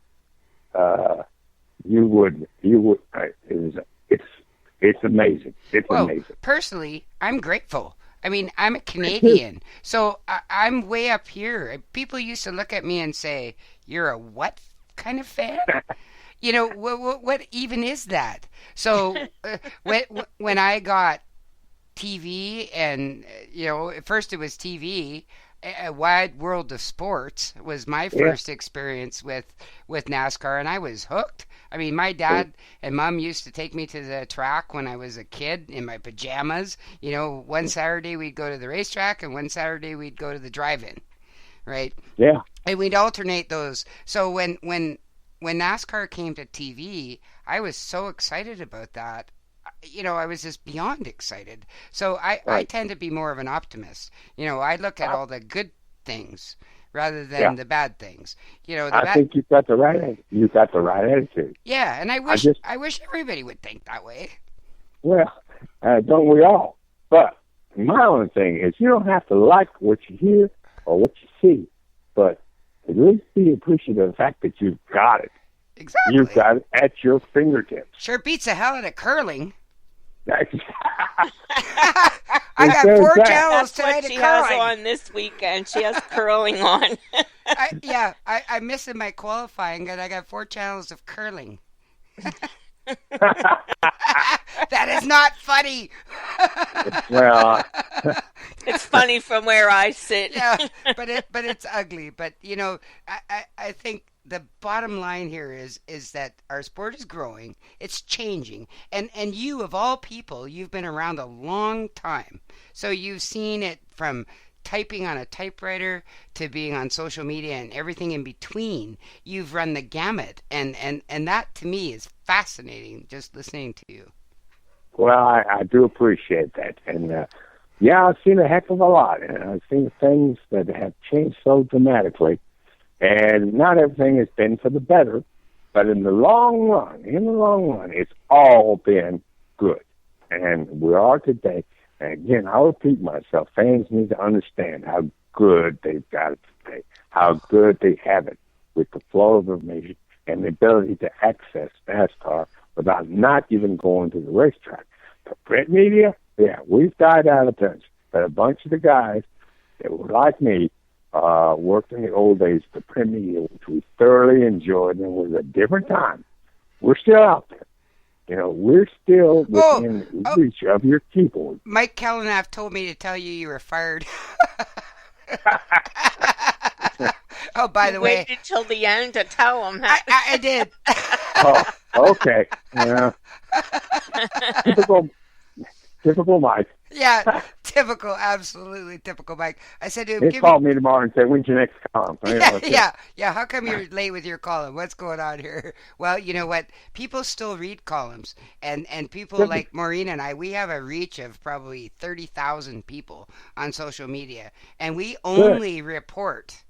it's amazing. It's amazing. Personally, I'm grateful. I mean, I'm a Canadian, so I'm way up here. People used to look at me and say, "You're a what kind of fan?" You know, what even is that? So when I got TV, and you know, at first it was TV. A Wide World of Sports was my first experience with NASCAR, and I was hooked. I mean, my dad and mom used to take me to the track when I was a kid in my pajamas. You know, one Saturday we'd go to the racetrack, and one Saturday we'd go to the drive-in, right? Yeah. And we'd alternate those. So when NASCAR came to TV, I was so excited about that. You know, I was just beyond excited. So I tend to be more of an optimist. You know, I look at all the good things rather than the bad things. You know, I think you've got the right attitude. Yeah, and I wish everybody would think that way. Well, don't we all? But my only thing is, you don't have to like what you hear or what you see, but at least be appreciative of the fact that you've got it. Exactly. You've got it at your fingertips. Sure beats the hell out of curling. I got 4 channels That's tonight what of she has curling. on this weekend. She has curling on. I'm missing my qualifying, and I got 4 channels of curling. That is not funny. Well, It's funny from where I sit. Yeah, but it's ugly. But I think the bottom line here is that our sport is growing, it's changing, and you of all people, you've been around a long time, so you've seen it from typing on a typewriter to being on social media and everything in between. You've run the gamut, and that to me is fascinating. Just listening to you. well, I do appreciate that, and yeah, I've seen a heck of a lot, and I've seen things that have changed so dramatically, and not everything has been for the better, but in the long run, it's all been good, and we are today. And again, I'll repeat myself. Fans need to understand how good they've got it today, how good they have it with the flow of information and the ability to access NASCAR without not even going to the racetrack. The print media, yeah, we've died out of touch. But a bunch of the guys that were like me worked in the old days, the print media, which we thoroughly enjoyed, and it was a different time. We're still out there. We're still within reach of your keyboard. Mike Kellanaff told me to tell you were fired. Oh, by the way, waited till the end to tell him. I did. Oh, okay. Yeah. Typical Mike. Yeah, typical, absolutely typical Mike. I said to him, He called me tomorrow and said, "When's your next column?" Yeah. How come you're late with your column? What's going on here? Well, you know what? People still read columns, and people like Maureen and I, we have a reach of probably 30,000 people on social media, and we only report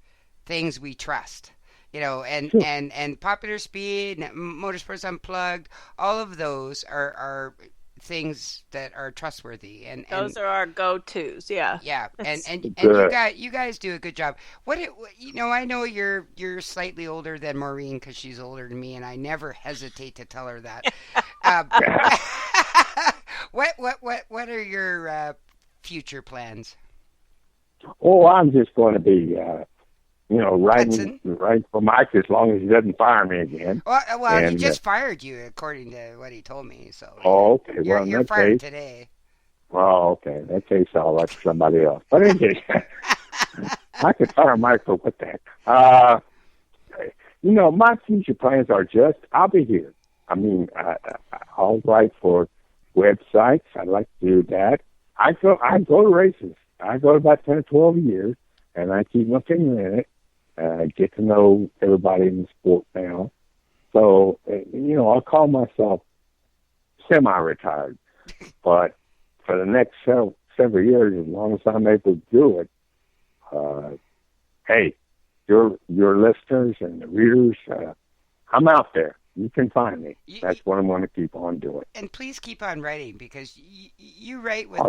things we trust. And Popular Speed, Motorsports Unplugged, all of those are things that are trustworthy, and those are our go-tos. Yeah, and you guys do a good job. I know you're slightly older than Maureen because she's older than me, and I never hesitate to tell her that. What are your future plans? Oh, I'm just going to be writing for Mike as long as he doesn't fire me again. Well, he just fired you, according to what he told me. So. Oh, okay. Well, you're fired today. Well, okay. That case, I'll let somebody else. But anyway, I could fire Mike for what the heck. My future plans are I'll be here. I mean, I'll write for websites. I'd like to do that. I go to races. I go to about 10 or 12 years, and I keep my finger in it. Get to know everybody in the sport now. So, I'll call myself semi-retired. But for the next several years, as long as I'm able to do it, hey, your listeners and the readers, I'm out there. You can find me. That's what I'm going to keep on doing. And please keep on writing, because you write with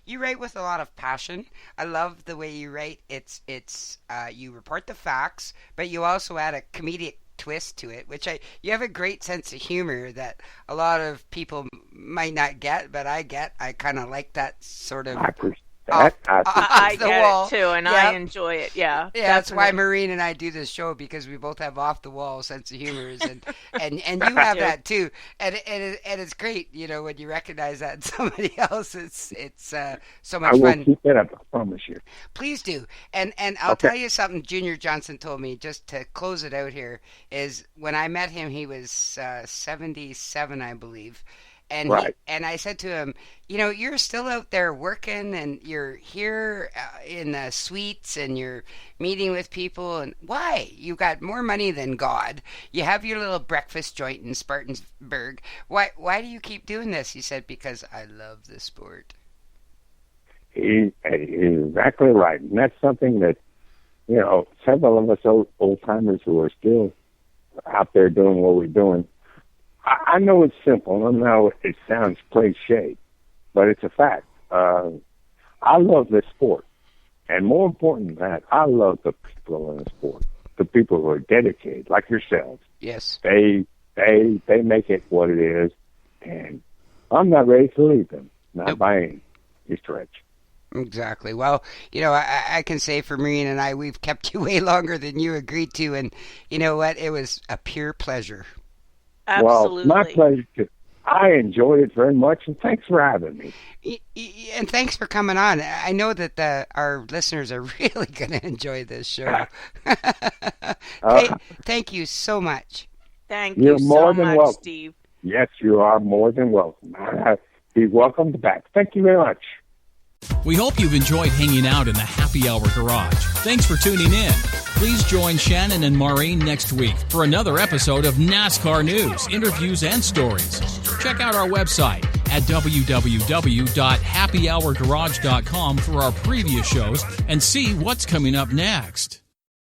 you write with a lot of passion. I love the way you write. It's you report the facts, but you also add a comedic twist to it, which you have a great sense of humor that a lot of people might not get, but I get. I kind of like that sort of. I get wall. It too, and I enjoy it. Yeah, that's why Maureen and I do this show, because we both have off the wall sense of humor, and you have that too, and it's great, when you recognize that in somebody else. It's so much fun. I will keep it up. I promise you. Please do, and I'll tell you something. Junior Johnson told me, just to close it out here, is when I met him, he was 77, I believe. And I said to him, you're still out there working, and you're here in the suites, and you're meeting with people. And why? You got more money than God. You have your little breakfast joint in Spartansburg. Why do you keep doing this? He said, because I love the sport. He's exactly right. And that's something that, several of us old timers who are still out there doing what we're doing. I know it's simple. I know it sounds cliche, but it's a fact. I love this sport. And more important than that, I love the people in the sport, the people who are dedicated, like yourselves. Yes. They make it what it is, and I'm not ready to leave them, not by any stretch. Exactly. Well, I can say for Maureen and I, we've kept you way longer than you agreed to, and you know what? It was a pure pleasure. Absolutely. Well, my pleasure. I enjoyed it very much, and thanks for having me. And thanks for coming on. I know that our listeners are really going to enjoy this show. Thank you so much. Thank you so much, welcome. Steve. Yes, you are more than welcome. Be welcomed back. Thank you very much. We hope you've enjoyed hanging out in the Happy Hour Garage. Thanks for tuning in. Please join Shannon and Maureen next week for another episode of NASCAR news, interviews, and stories. Check out our website at www.happyhourgarage.com for our previous shows and see what's coming up next.